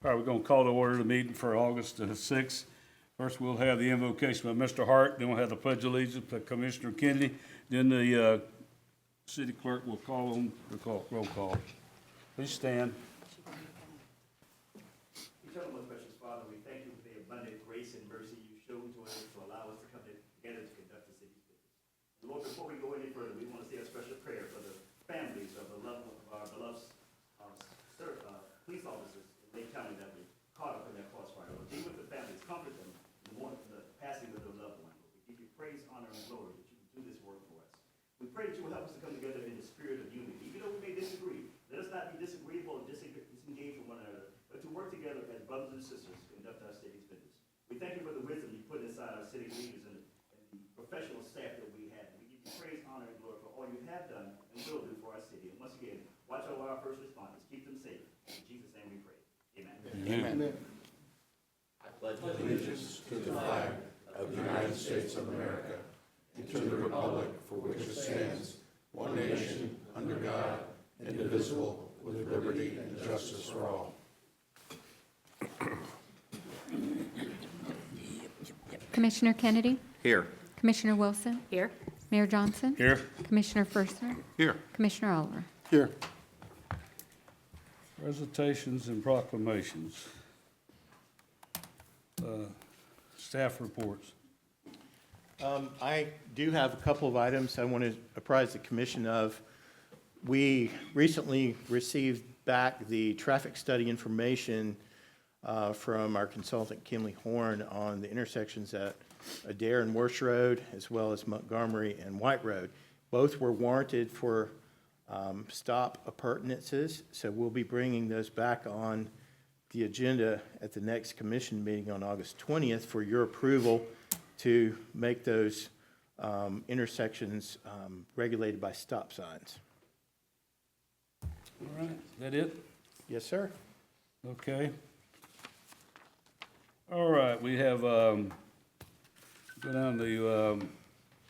All right, we're going to call to order the meeting for August the 6th. First, we'll have the invocation by Mr. Hart, then we'll have the pledge of allegiance by Commissioner Kennedy, then the city clerk will call on the roll call. Please stand. Eternal, most precious Father, we thank you for the abundant grace and mercy you've shown to us to allow us to come together to conduct the city's business. Lord, before we go any further, we want to say a special prayer for the families of our beloved police officers in Lake County that were caught up in that crossfire. Lord, be with the families, comfort them in the morning for the passing of their loved one. Lord, we give you praise, honor, and glory that you will do this work for us. We pray that you will help us to come together in the spirit of unity. Even though we may disagree, let us not be disagreeable or disengaged from one another, but to work together as brothers and sisters to conduct our city's business. We thank you for the wisdom you put inside our city leaders and the professional staff that we have. We give you praise, honor, and glory for all you have done and will do for our city. And once again, watch over our first responders. Keep them safe. In Jesus' name we pray. Amen. Amen. I pledge allegiance to the flag of the United States of America and to the republic for which it stands, one nation, under God, indivisible, with liberty and justice for all. Commissioner Kennedy? Here. Commissioner Wilson? Here. Mayor Johnson? Here. Commissioner Firstner? Here. Commissioner Oliver? Here. Presentations and proclamations. Staff reports. I do have a couple of items I want to apprise the commission of. We recently received back the traffic study information from our consultant, Kinley Horn, on the intersections at Adair and Worsh Road, as well as Montgomery and White Road. Both were warranted for stop appurtenances, so we'll be bringing those back on the agenda at the next commission meeting on August 20th for your approval to make those intersections regulated by stop signs. All right, is that it? Yes, sir. Okay. All right, we have, go down to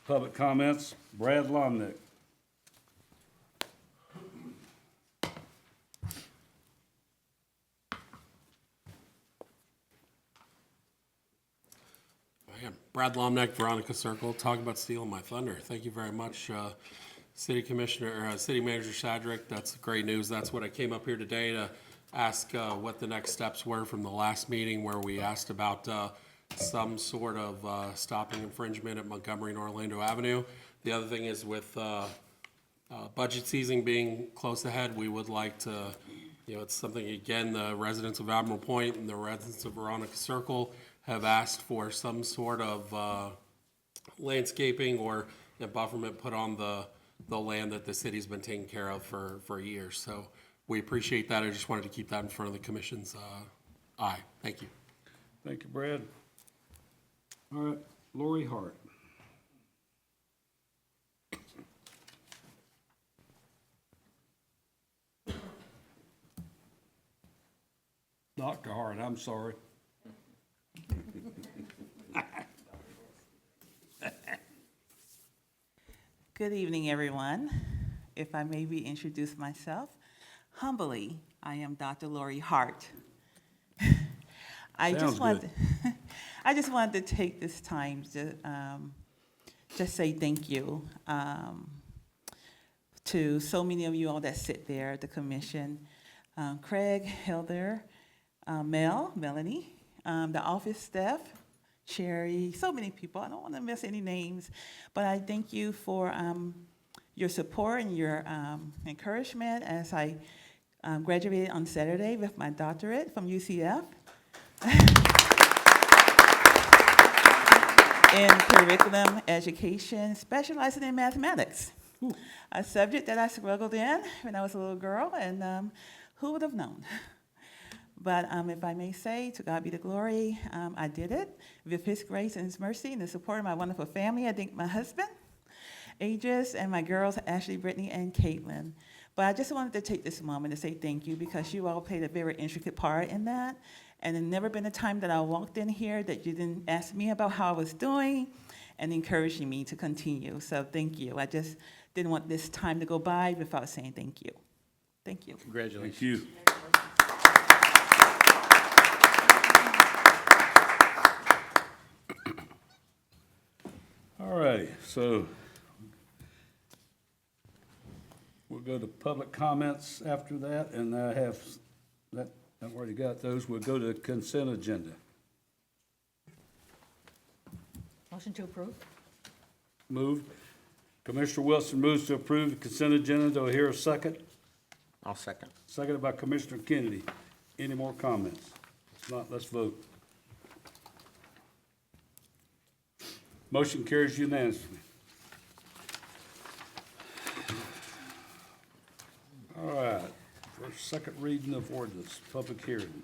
public comments. Brad Lomnick. Brad Lomnick, Veronica Circle, talking about stealing my thunder. Thank you very much, City Manager Shadrick. That's great news. That's what I came up here today to ask what the next steps were from the last meeting where we asked about some sort of stopping infringement at Montgomery and Orlando Avenue. The other thing is with budget season being close ahead, we would like to, it's something, again, the residents of Admiral Point and the residents of Veronica Circle have asked for some sort of landscaping or bufferment put on the land that the city's been taking care of for years. So we appreciate that. I just wanted to keep that in front of the commission's eye. Thank you. Thank you, Brad. All right, Lori Hart. Dr. Hart, I'm sorry. Good evening, everyone. If I may reintroduce myself, humbly, I am Dr. Lori Hart. I just wanted to take this time to just say thank you to so many of you all that sit there at the commission. Craig, Hilder, Melanie, the office staff, Sherry, so many people. I don't want to miss any names, but I thank you for your support and your encouragement as I graduated on Saturday with my doctorate from UCF in curriculum education, specializing in mathematics, a subject that I struggled in when I was a little girl, and who would have known? But if I may say, to God be the glory, I did it with His grace and His mercy and the support of my wonderful family. I thank my husband, Aegis, and my girls, Ashley, Brittany, and Caitlin. But I just wanted to take this moment to say thank you because you all played a very intricate part in that. And there's never been a time that I walked in here that you didn't ask me about how I was doing and encouraging me to continue. So thank you. I just didn't want this time to go by without saying thank you. Thank you. Congratulations. Thank you. so we'll go to public comments after that, and I have, that, I've already got those. We'll go to consent agenda. Motion to approve? Moved. Commissioner Wilson moves to approve the consent agenda. Do I hear a second? I'll second. Seconded by Commissioner Kennedy. Any more comments? If not, let's vote. Motion carries unanimously. All right, for second reading of ordinance, public hearing.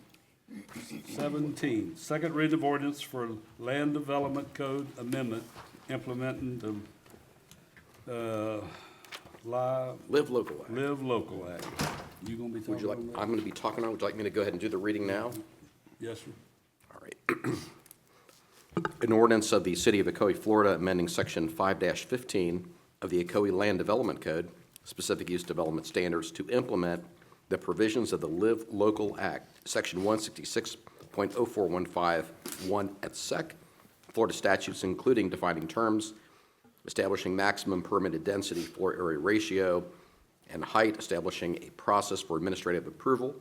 17, second reading of ordinance for Land Development Code Amendment implementing the Live Local Act. Live Local Act. You gonna be Would you like, talking about that? I'm going to be talking on, would you like me to go ahead and do the reading now? Yes, sir. All right. An ordinance of the City of Ocoee, Florida, amending Section 5-15 of the Ocoee Land Development Code, specific use development standards, to implement the provisions of the Live Local Act, Section 166.0415(1) et sec, Florida statutes, including defining terms, establishing maximum permitted density, floor area ratio, and height, establishing a process for administrative approval,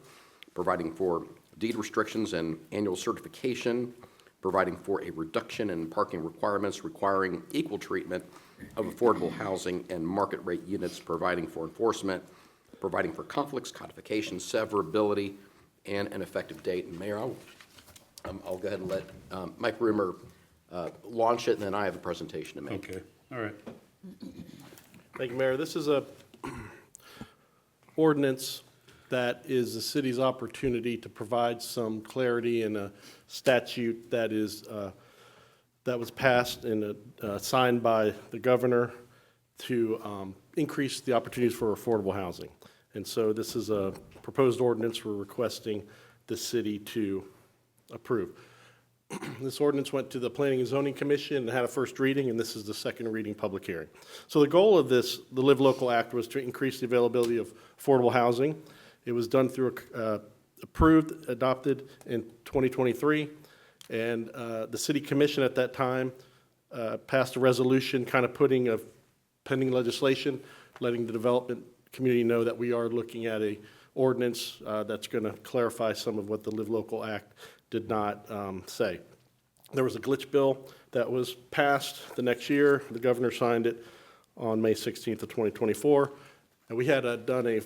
providing for deed restrictions and annual certification, providing for a reduction in parking requirements, requiring equal treatment of affordable housing and market rate units, providing for enforcement, providing for conflicts, codification, severability, and an effective date. And Mayor, I'll go ahead and let Mike Roomer launch it, and then I have a presentation to make. Okay, all right. Thank you, Mayor. This is a ordinance that is the city's opportunity to provide some clarity in a statute that is, that was passed and signed by the governor to increase the opportunities for affordable housing. And so this is a proposed ordinance we're requesting the city to approve. This ordinance went to the Planning and Zoning Commission and had a first reading, and this is the second reading public hearing. So the goal of this, the Live Local Act, was to increase the availability of affordable housing. It was done through, approved, adopted in 2023, and the City Commission at that time passed a resolution kind of putting a pending legislation, letting the development community know that we are looking at a ordinance that's going to clarify some of what the Live Local Act did not say. There was a glitch bill that was passed the next year. The governor signed it on May 16th of 2024. And we had done a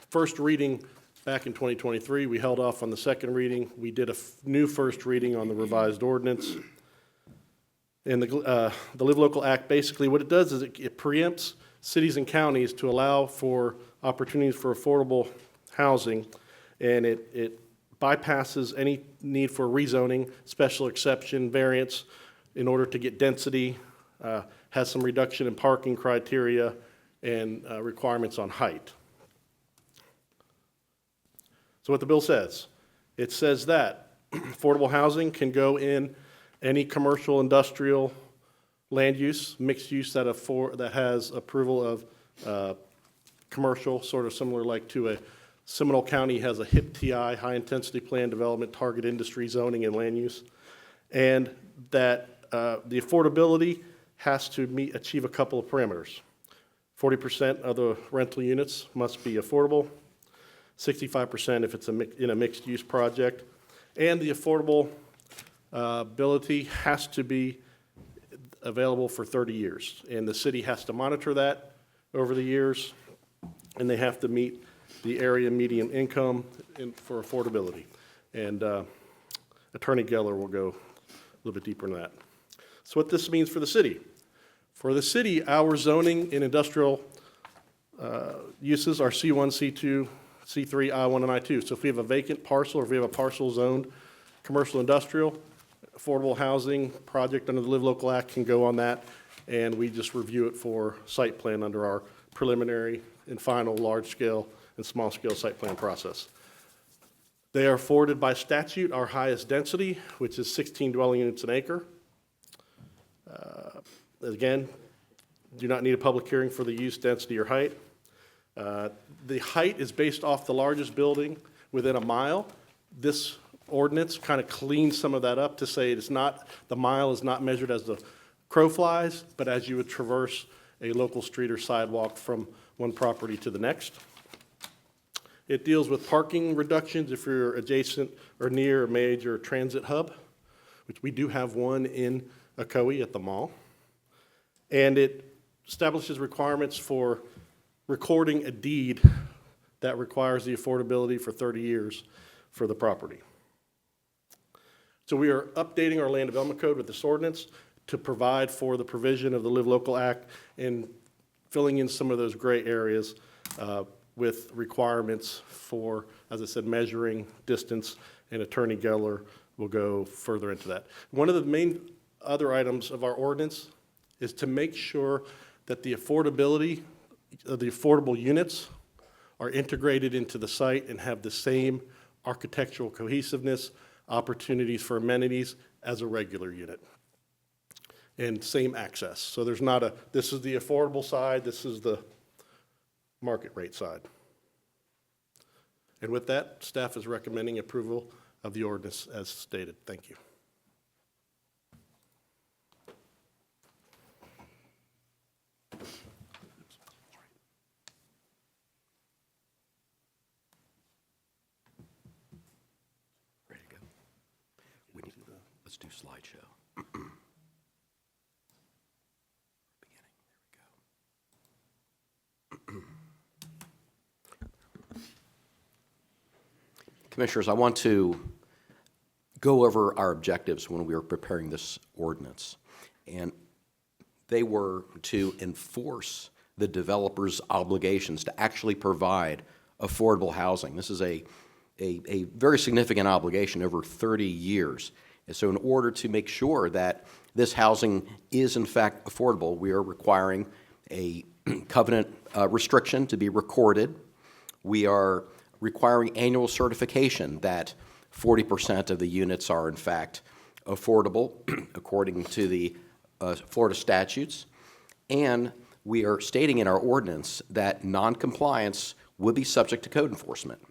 first reading back in 2023. We held off on the second reading. We did a new first reading on the revised ordinance. And the Live Local Act, basically what it does is it preempts cities and counties to allow for opportunities for affordable housing, and it bypasses any need for rezoning, special exception, variance in order to get density, has some reduction in parking criteria and requirements on height. So what the bill says, it says that affordable housing can go in any commercial, industrial, land use, mixed use that has approval of commercial, sort of similar like to a Seminole County has a HIP-TI, high-intensity plan development, target industry zoning and land use, and that the affordability has to achieve a couple of parameters. 40% of the rental units must be affordable, 65% if it's in a mixed-use project, and the affordable ability has to be available for 30 years. And the city has to monitor that over the years, and they have to meet the area median income for affordability. And Attorney Geller will go a little bit deeper into that. So what this means for the city. For the city, our zoning in industrial uses are C1, C2, C3, I1, and I2. So if we have a vacant parcel or if we have a parcel zoned commercial industrial, affordable housing project under the Live Local Act can go on that, and we just review it for site plan under our preliminary and final large-scale and small-scale site plan process. They are afforded by statute our highest density, which is 16 dwelling units an acre. Again, do not need a public hearing for the use, density, or height. The height is based off the largest building within a mile. This ordinance kind of cleans some of that up to say it's not, the mile is not measured as the crow flies, but as you would traverse a local street or sidewalk from one property to the next. It deals with parking reductions if you're adjacent or near a major transit hub, which we do have one in Ocoee at the mall. And it establishes requirements for recording a deed that requires the affordability for 30 years for the property. So we are updating our land development code with this ordinance to provide for the provision of the Live Local Act and filling in some of those gray areas with requirements for, as I said, measuring distance, and Attorney Geller will go further into that. One of the main other items of our ordinance is to make sure that the affordability of the affordable units are integrated into the site and have the same architectural cohesiveness, opportunities for amenities as a regular unit, and same access. So there's not a, this is the affordable side, this is the market rate side. And with that, staff is recommending approval of the ordinance as stated. Thank you. Ready to go? Let's do slideshow. Beginning, there we go. Commissioners, I want to go over our objectives when we were preparing this ordinance. And they were to enforce the developer's obligations to actually provide affordable housing. This is a very significant obligation over 30 years. And so in order to make sure that this housing is in fact affordable, we are requiring a covenant restriction to be recorded. We are requiring annual certification that 40% of the units are in fact affordable according to the Florida statutes. And we are stating in our ordinance that noncompliance would be subject to code enforcement.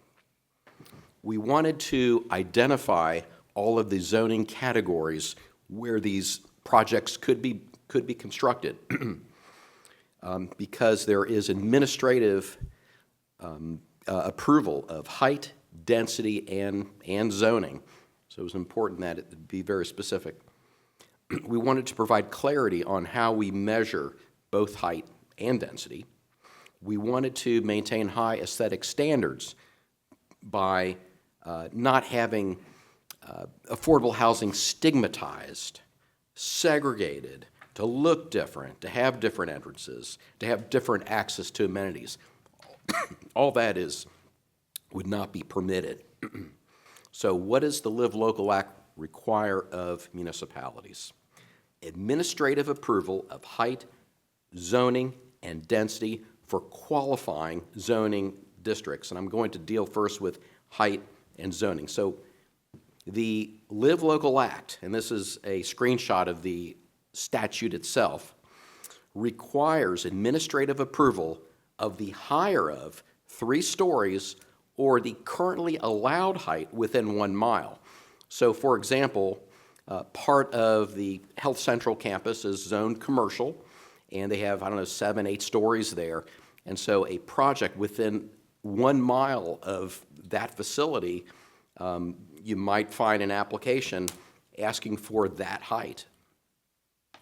We wanted to identify all of the zoning categories where these projects could be constructed because there is administrative approval of height, density, and zoning. So it was important that it be very specific. We wanted to provide clarity on how we measure both height and density. We wanted to maintain high aesthetic standards by not having affordable housing stigmatized, segregated, to look different, to have different entrances, to have different access to amenities. All that would not be permitted. So what does the Live Local Act require of municipalities? Administrative approval of height, zoning, and density for qualifying zoning districts. And I'm going to deal first with height and zoning. So the Live Local Act, and this is a screenshot of the statute itself, requires administrative approval of the higher of 3 stories or the currently allowed height within 1 mile. So for example, part of the Health Central campus is zoned commercial, and they have, 7, 8 stories there. And so a project within 1 mile of that facility, you might find an application asking for that height.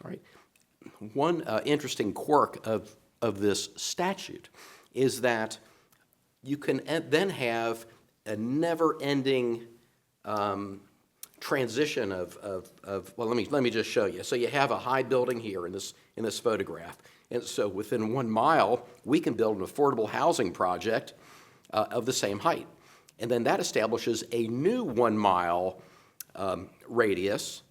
All right. One interesting quirk of this statute is that you can then have a never-ending transition of well, let me just show you. So you have a high building here in this photograph, and so within 1 mile we can build an affordable housing project of the same height, and then that establishes a new 1 mile radius,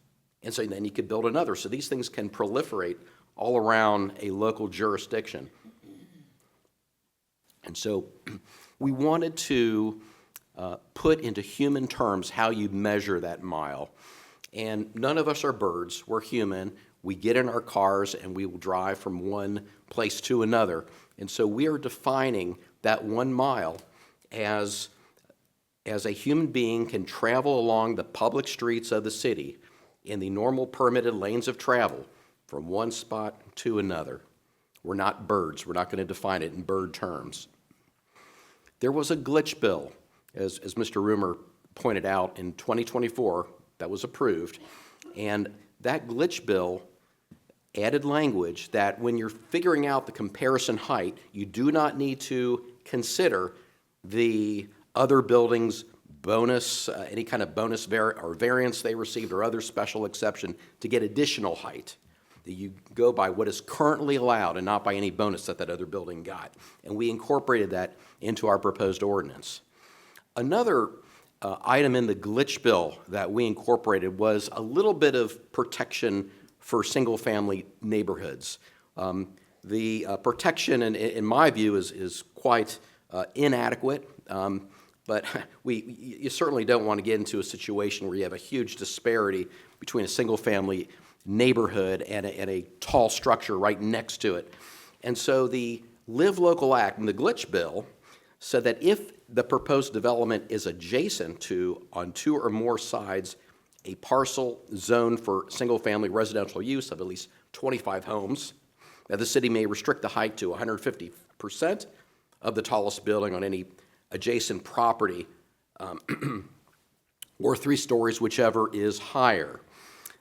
and so then you could build another. So these things can proliferate all around a local jurisdiction. And so we wanted to put into human terms how you measure that mile. And none of us are birds, we're human. We get in our cars and we will drive from one place to another. And so we are defining that 1 mile as a human being can travel along the public streets of the city in the normal permitted lanes of travel from one spot to another. We're not birds. We're not going to define it in bird terms. There was a glitch bill, as Mr. Roomer pointed out, in 2024 that was approved, and that glitch bill added language that when you're figuring out the comparison height, you do not need to consider the other buildings' bonus, any kind of bonus or variance they received or other special exception to get additional height. That you go by what is currently allowed and not by any bonus that other building got. And we incorporated that into our proposed ordinance. Another item in the glitch bill that we incorporated was a little bit of protection for single-family neighborhoods. The protection, in my view, is quite inadequate, but you certainly don't want to get into a situation where you have a huge disparity between a single-family neighborhood and a tall structure right next to it. And so the Live Local Act and the glitch bill said that if the proposed development is adjacent to, on 2 or more sides, a parcel zoned for single-family residential use of at least 25 homes, that the city may restrict the height to 150% of the tallest building on any adjacent property, or 3 stories, whichever is higher.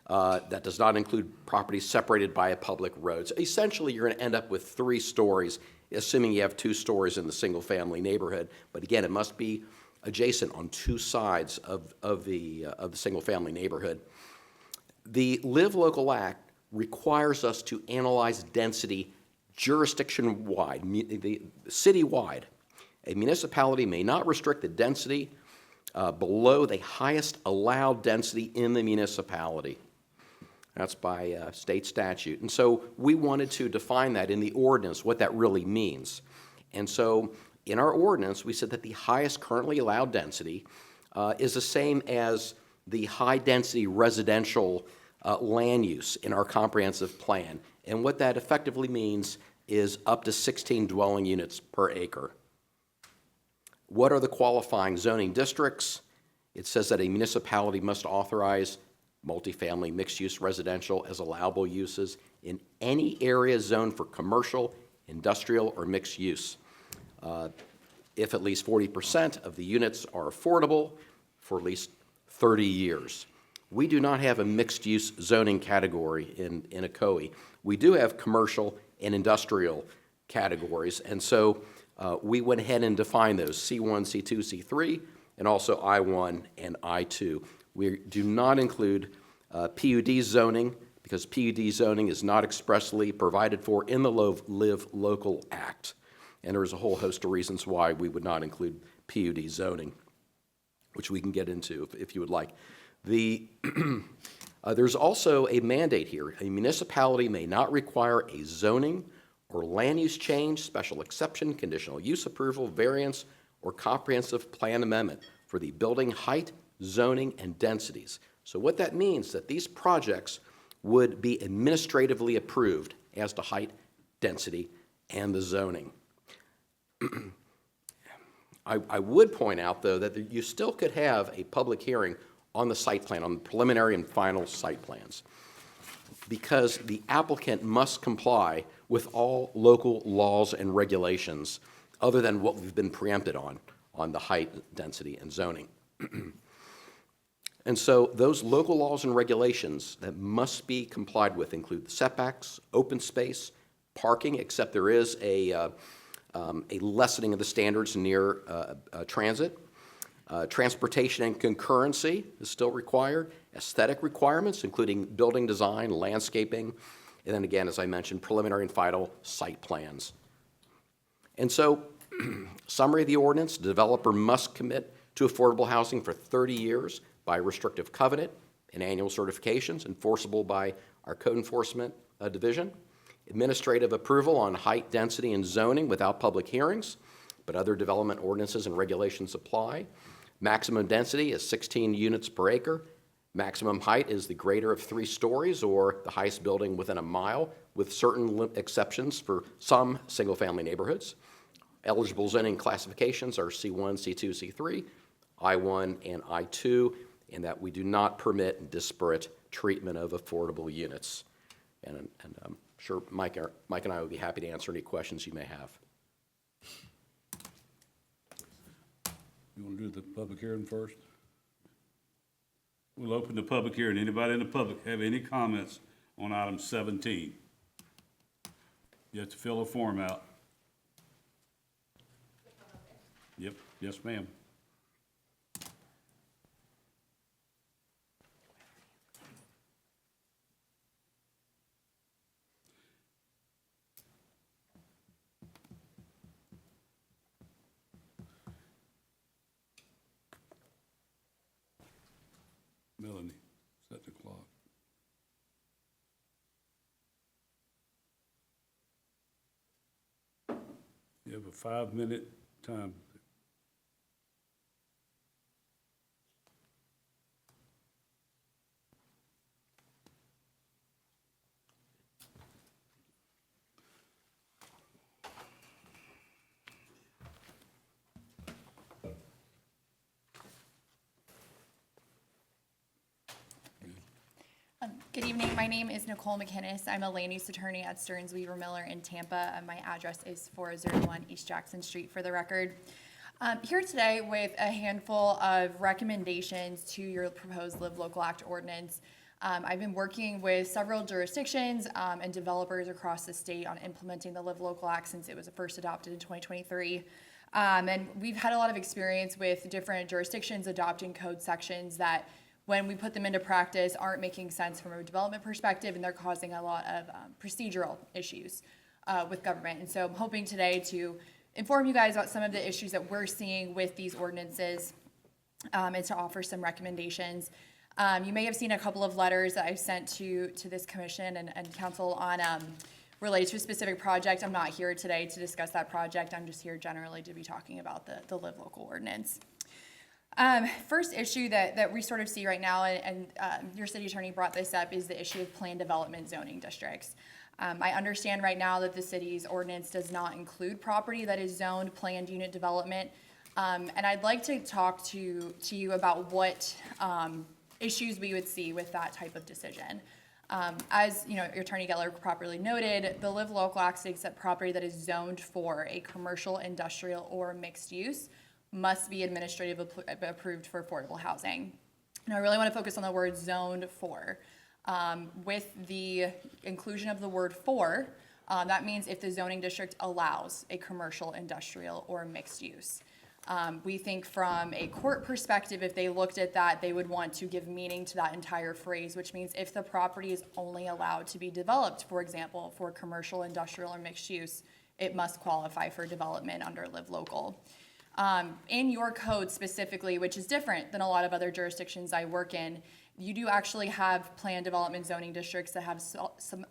That does not include properties separated by a public road. So essentially, you're going to end up with 3 stories, assuming you have 2 stories in the single-family neighborhood. But again, it must be adjacent on 2 sides of the single-family neighborhood. The Live Local Act requires us to analyze density jurisdiction-wide, city-wide. A municipality may not restrict the density below the highest allowed density in the municipality. That's by state statute. And so we wanted to define that in the ordinance, what that really means. And so in our ordinance, we said that the highest currently allowed density is the same as the high-density residential land use in our comprehensive plan. And what that effectively means is up to 16 dwelling units per acre. What are the qualifying zoning districts? It says that a municipality must authorize multifamily mixed-use residential as allowable uses in any area zoned for commercial, industrial, or mixed use. If at least 40% of the units are affordable for at least 30 years. We do not have a mixed-use zoning category in Ocoee. We do have commercial and industrial categories, and so we went ahead and defined those, C1, C2, C3, and also I1 and I2. We do not include PUD zoning because PUD zoning is not expressly provided for in the Live Local Act. And there's a whole host of reasons why we would not include PUD zoning, which we can get into if you would like. There's also a mandate here. A municipality may not require a zoning or land use change, special exception, conditional use approval, variance, or comprehensive plan amendment for the building height, zoning, and densities. So what that means is that these projects would be administratively approved as to height, density, and the zoning. I would point out, though, that you still could have a public hearing on the site plan, on the preliminary and final site plans, because the applicant must comply with all local laws and regulations other than what we've been preempted on the height, density, and zoning. And so those local laws and regulations that must be complied with include the setbacks, open space, parking, except there is a lessening of the standards near transit. Transportation and concurrency is still required. Aesthetic requirements, including building design, landscaping, and then again, as I mentioned, preliminary and final site plans. And so, summary of the ordinance, the developer must commit to affordable housing for 30 years by restrictive covenant and annual certifications enforceable by our code enforcement division. Administrative approval on height, density, and zoning without public hearings, but other development ordinances and regulations apply. Maximum density is 16 units per acre. Maximum height is the greater of 3 stories or the highest building within a mile, with certain exceptions for some single-family neighborhoods. Eligible zoning classifications are C1, C2, C3, I1, and I2, and that we do not permit disparate treatment of affordable units. And I'm sure Mike and I would be happy to answer any questions you may have. You want to do the public hearing first? We'll open the public hearing. Anybody in the public have any comments on item 17? You have to fill a form out. Yep, yes, ma'am. Melanie, set the clock. You have a 5-minute time. Good evening. My name is Nicole McInnes. I'm a land use attorney at Stearns Weaver Miller in Tampa. My address is 401 East Jackson Street for the record. Here today with a handful of recommendations to your proposed Live Local Act ordinance. I've been working with several jurisdictions and developers across the state on implementing the Live Local Act since it was first adopted in 2023. And we've had a lot of experience with different jurisdictions adopting code sections that when we put them into practice aren't making sense from a development perspective, and they're causing a lot of procedural issues with government. And so I'm hoping today to inform you guys about some of the issues that we're seeing with these ordinances and to offer some recommendations. You may have seen a couple of letters that I've sent to this commission and council on related to a specific project. I'm not here today to discuss that project. I'm just here generally to be talking about the Live Local ordinance. First issue that we sort of see right now, and your city attorney brought this up, is the issue of planned development zoning districts. I understand right now that the city's ordinance does not include property that is zoned planned unit development. And I'd like to talk to you about what issues we would see with that type of decision. As you know, your Attorney Geller properly noted, the Live Local Act states that property that is zoned for a commercial, industrial, or mixed use must be administratively approved for affordable housing. And I really want to focus on the word zoned for. With the inclusion of the word for, that means if the zoning district allows a commercial, industrial, or mixed use. We think from a court perspective, if they looked at that, they would want to give meaning to that entire phrase, which means if the property is only allowed to be developed, for example, for commercial, industrial, or mixed use, it must qualify for development under Live Local. In your code specifically, which is different than a lot of other jurisdictions I work in, you do actually have planned development zoning districts that have some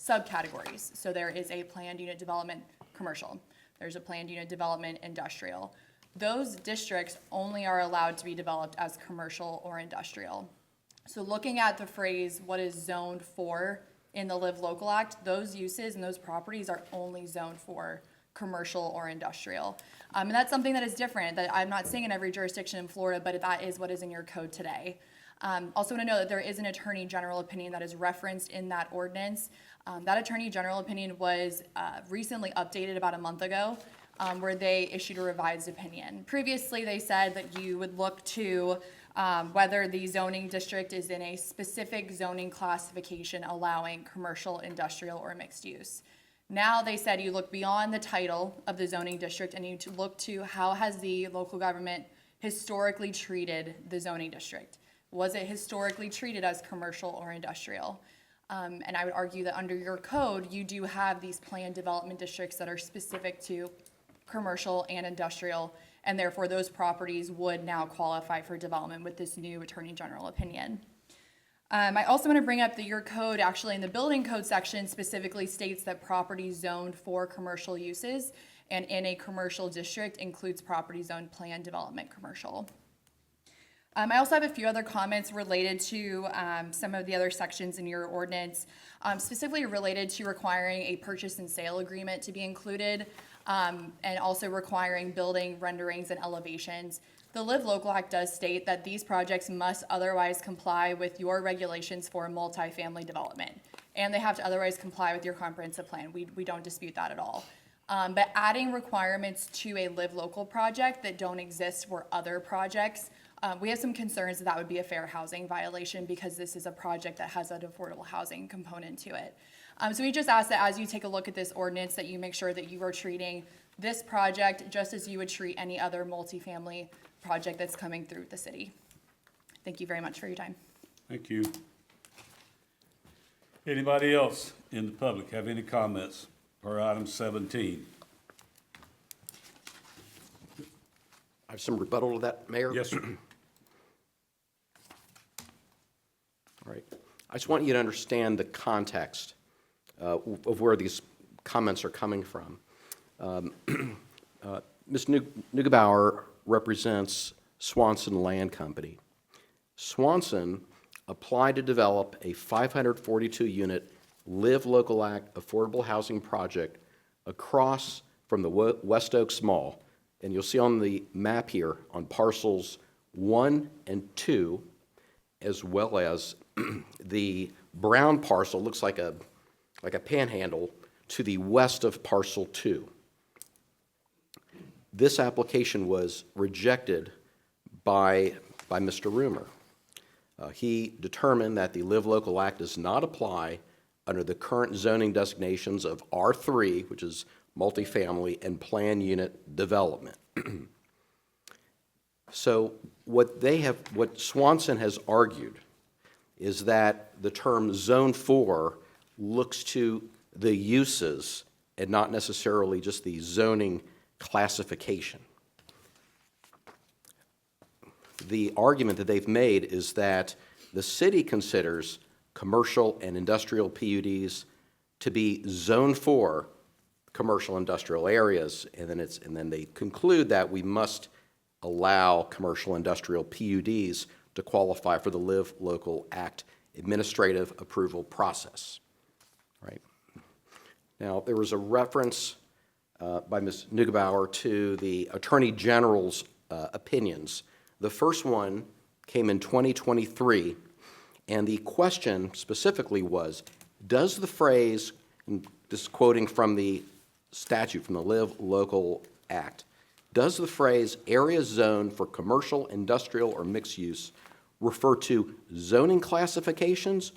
subcategories. So there is a planned unit development commercial. There's a planned unit development industrial. Those districts only are allowed to be developed as commercial or industrial. So looking at the phrase, what is zoned for in the Live Local Act, those uses and those properties are only zoned for commercial or industrial. And that's something that is different, that I'm not seeing in every jurisdiction in Florida, but that is what is in your code today. Also want to know that there is an Attorney General opinion that is referenced in that ordinance. That Attorney General opinion was recently updated about a month ago, where they issued a revised opinion. Previously, they said that you would look to whether the zoning district is in a specific zoning classification allowing commercial, industrial, or mixed use. Now they said you look beyond the title of the zoning district and you look to how has the local government historically treated the zoning district. Was it historically treated as commercial or industrial? And I would argue that under your code, you do have these planned development districts that are specific to commercial and industrial, and therefore those properties would now qualify for development with this new Attorney General opinion. I also want to bring up that your code, actually in the building code section, specifically states that property zoned for commercial uses and in a commercial district includes property zoned planned development commercial. I also have a few other comments related to some of the other sections in your ordinance, specifically related to requiring a purchase and sale agreement to be included, and also requiring building renderings and elevations. The Live Local Act does state that these projects must otherwise comply with your regulations for multifamily development. and they have to otherwise comply with your comprehensive plan. We don't dispute that at all. But adding requirements to a live local project that don't exist for other projects, we have some concerns that would be a fair housing violation because this is a project that has an affordable housing component to it. So we just ask that as you take a look at this ordinance, that you make sure that you are treating this project just as you would treat any other multifamily project that's coming through the city. Thank you very much for your time. Thank you. Anybody else in the public have any comments for item 17? I have some rebuttal to that, Mayor. Yes, sir. All right. I just want you to understand the context of where these comments are coming from. Ms. Neugebauer represents Swanson Land Company. Swanson applied to develop a 542-unit Live Local Act affordable housing project across from the West Oaks Mall. And you'll see on the map here on parcels 1 and 2, as well as the brown parcel, looks like a panhandle, to the west of parcel 2. This application was rejected by Mr. Roomer. He determined that the Live Local Act does not apply under the current zoning designations of R3, which is multifamily, and plan unit development. So what Swanson has argued is that the term Zone 4 looks to the uses and not necessarily just the zoning classification. The argument that they've made is that the city considers commercial and industrial PUDs to be Zone 4 commercial industrial areas, and then they conclude that we must allow commercial industrial PUDs to qualify for the Live Local Act administrative approval process. Right. Now, there was a reference by Ms. Neugebauer to the Attorney General's opinions. The first one came in 2023, and the question specifically was, does the phrase, and this is quoting from the statute, from the Live Local Act, does the phrase area zoned for commercial, industrial, or mixed use refer to zoning classifications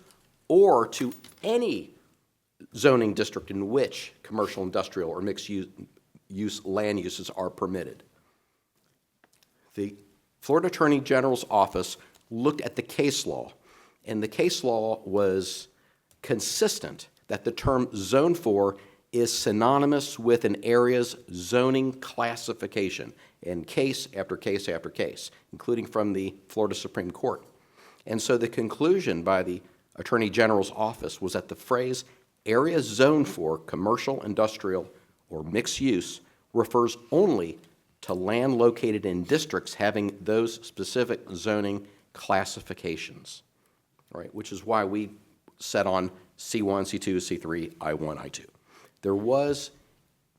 or to any zoning district in which commercial, industrial, or mixed use land uses are permitted? The Florida Attorney General's office looked at the case law, and the case law was consistent that the term Zone 4 is synonymous with an area's zoning classification, in case after case after case, including from the Florida Supreme Court. And so the conclusion by the Attorney General's office was that the phrase area zoned for commercial, industrial, or mixed use refers only to land located in districts having those specific zoning classifications, right? Which is why we set on C1, C2, C3, I1, I2. There was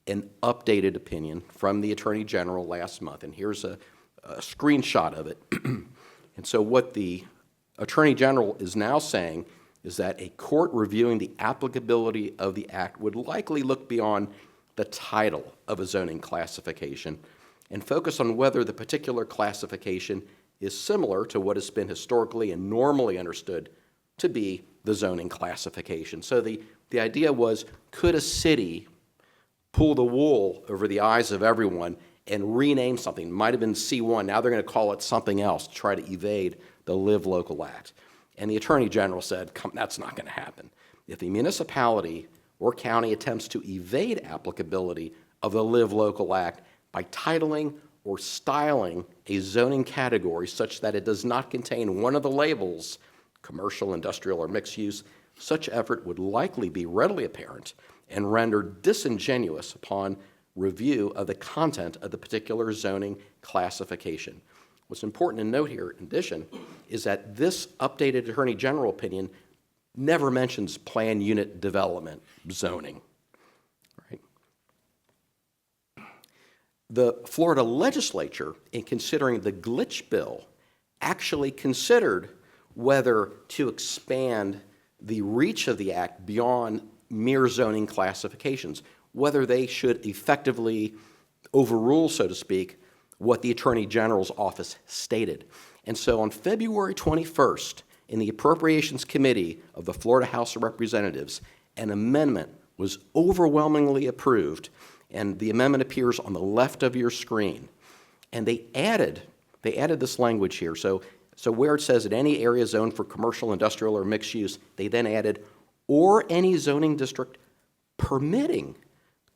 an updated opinion from the Attorney General last month, and here's a screenshot of it. And so what the Attorney General is now saying is that a court reviewing the applicability of the Act would likely look beyond the title of a zoning classification and focus on whether the particular classification is similar to what has been historically and normally understood to be the zoning classification. So the idea was, could a city pull the wool over the eyes of everyone and rename something? It might have been C1, now they're going to call it something else to try to evade the Live Local Act. And the Attorney General said, that's not going to happen. If the municipality or county attempts to evade applicability of the Live Local Act by titling or styling a zoning category such that it does not contain one of the labels, commercial, industrial, or mixed use, such effort would likely be readily apparent and rendered disingenuous upon review of the content of the particular zoning classification. What's important to note here, in addition, is that this updated Attorney General opinion never mentions plan unit development zoning. Right? The Florida legislature, in considering the glitch bill, actually considered whether to expand the reach of the act beyond mere zoning classifications, whether they should effectively overrule, so to speak, what the Attorney General's office stated. And so on February 21st, in the Appropriations Committee of the Florida House of Representatives, an amendment was overwhelmingly approved, and the amendment appears on the left of your screen. And they added this language here. So where it says in any area zoned for commercial, industrial, or mixed use, they then added, or any zoning district permitting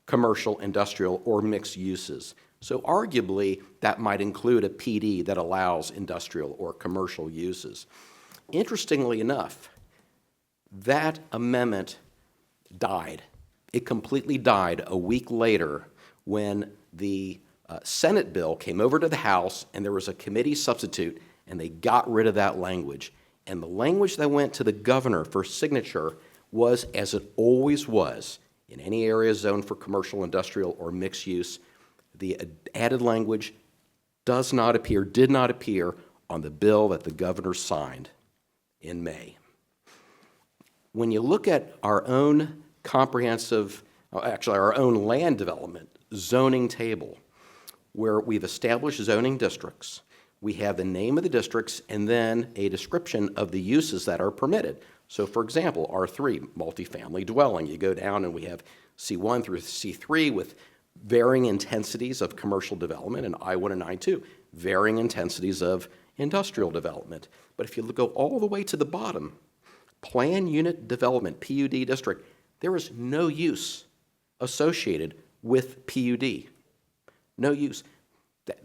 commercial, industrial, or mixed uses. So arguably, that might include a PD that allows industrial or commercial uses. Interestingly enough, that amendment died. It completely died a week later when the Senate bill came over to the House and there was a committee substitute and they got rid of that language. And the language that went to the governor for signature was, as it always was, in any area zoned for commercial, industrial, or mixed use, the added language did not appear on the bill that the governor signed in May. When you look at our own our own land development zoning table, where we've established zoning districts, we have the name of the districts and then a description of the uses that are permitted. So for example, R3, multifamily dwelling, you go down and we have C1 through C3 with varying intensities of commercial development, and I1 and I2, varying intensities of industrial development. But if you go all the way to the bottom, plan unit development, PUD district, there is no use associated with PUD. No use.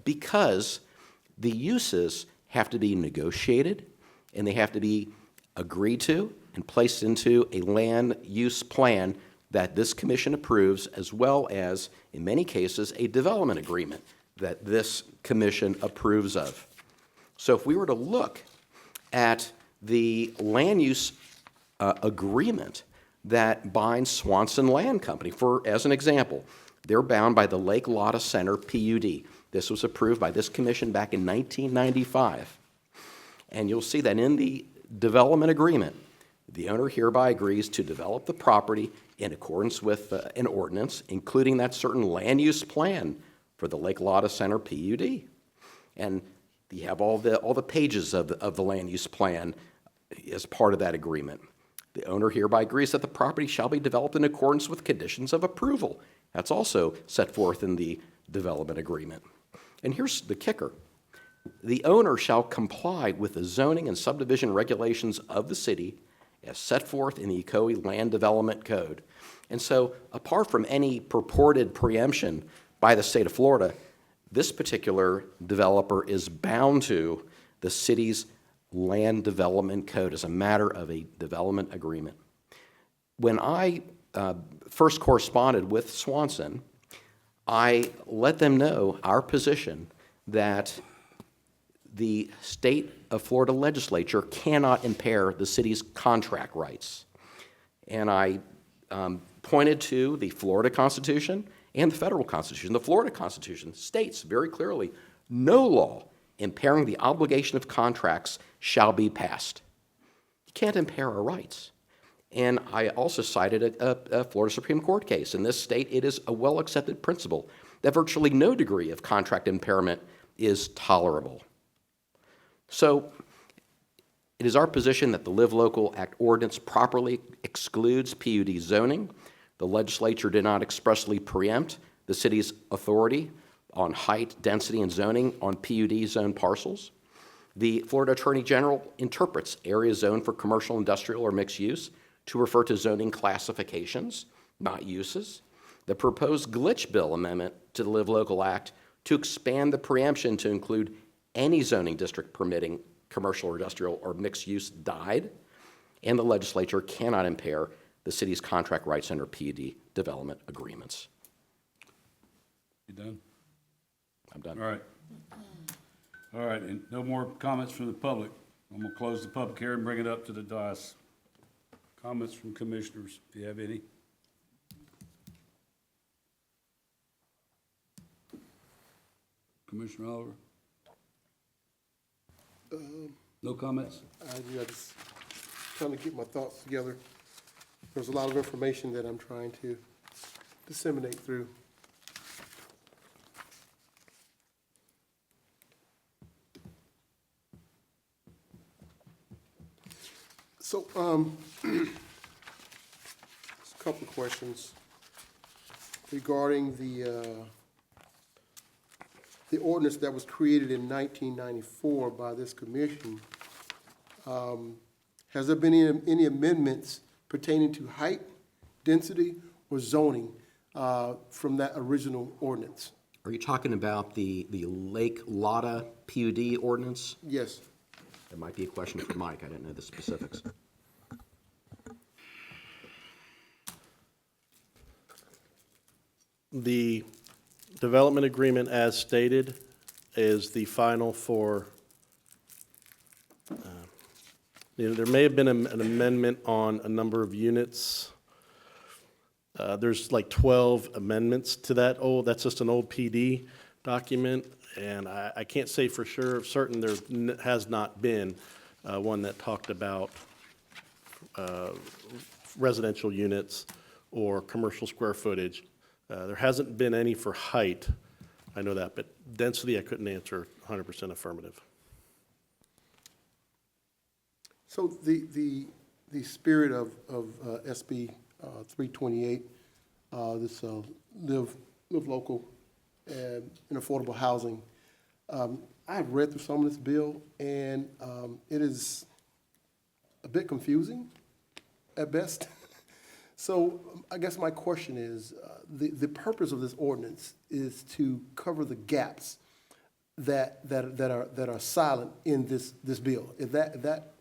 Because the uses have to be negotiated and they have to be agreed to and placed into a land use plan that this commission approves, as well as, in many cases, a development agreement that this commission approves of. So if we were to look at the land use agreement that binds Swanson Land Company, as an example, they're bound by the Lake Lotta Center PUD. This was approved by this commission back in 1995. And you'll see that in the development agreement, the owner hereby agrees to develop the property in accordance with an ordinance, including that certain land use plan for the Lake Lotta Center PUD. And you have all the pages of the land use plan as part of that agreement. The owner hereby agrees that the property shall be developed in accordance with conditions of approval. That's also set forth in the development agreement. And here's the kicker. The owner shall comply with the zoning and subdivision regulations of the city as set forth in the Ocoee Land Development Code. And so, apart from any purported preemption by the state of Florida, this particular developer is bound to the city's land development code as a matter of a development agreement. When I first corresponded with Swanson, I let them know our position that the state of Florida legislature cannot impair the city's contract rights. And I pointed to the Florida Constitution and the federal Constitution. The Florida Constitution states very clearly, no law impairing the obligation of contracts shall be passed. You can't impair our rights. And I also cited a Florida Supreme Court case. In this state, it is a well-accepted principle that virtually no degree of contract impairment is tolerable. So it is our position that the Live Local Act ordinance properly excludes PUD zoning. The legislature did not expressly preempt the city's authority on height, density, and zoning on PUD zone parcels. The Florida Attorney General interprets areas zoned for commercial, industrial, or mixed use to refer to zoning classifications, not uses. The proposed glitch bill amendment to the Live Local Act to expand the preemption to include any zoning district permitting commercial or industrial or mixed use died, and the legislature cannot impair the city's contract rights under PUD development agreements. You done? I'm done. All right. All right, and no more comments from the public. I'm gonna close the public hearing and bring it up to the dais. Comments from commissioners, if you have any. Commissioner Oliver? No comments? trying to get my thoughts together. There's a lot of information that I'm trying to disseminate through. So, just a couple of questions regarding the ordinance that was created in 1994 by this commission. Has there been any amendments pertaining to height, density, or zoning from that original ordinance? Are you talking about the Lake Lotta PUD ordinance? Yes. That might be a question for Mike. I didn't know the specifics. The development agreement as stated is the final for, there may have been an amendment on a number of units. There's like 12 amendments to that. Oh, that's just an old PD document, and I can't say for sure, certain there has not been one that talked about residential units or commercial square footage. There hasn't been any for height, I know that, but density, I couldn't answer 100% affirmative. So the spirit of SB 328, this live local and affordable housing, I've read through some of this bill, and it is a bit confusing at best. So I guess my question is, the purpose of this ordinance is to cover the gaps that are silent in this bill. Is that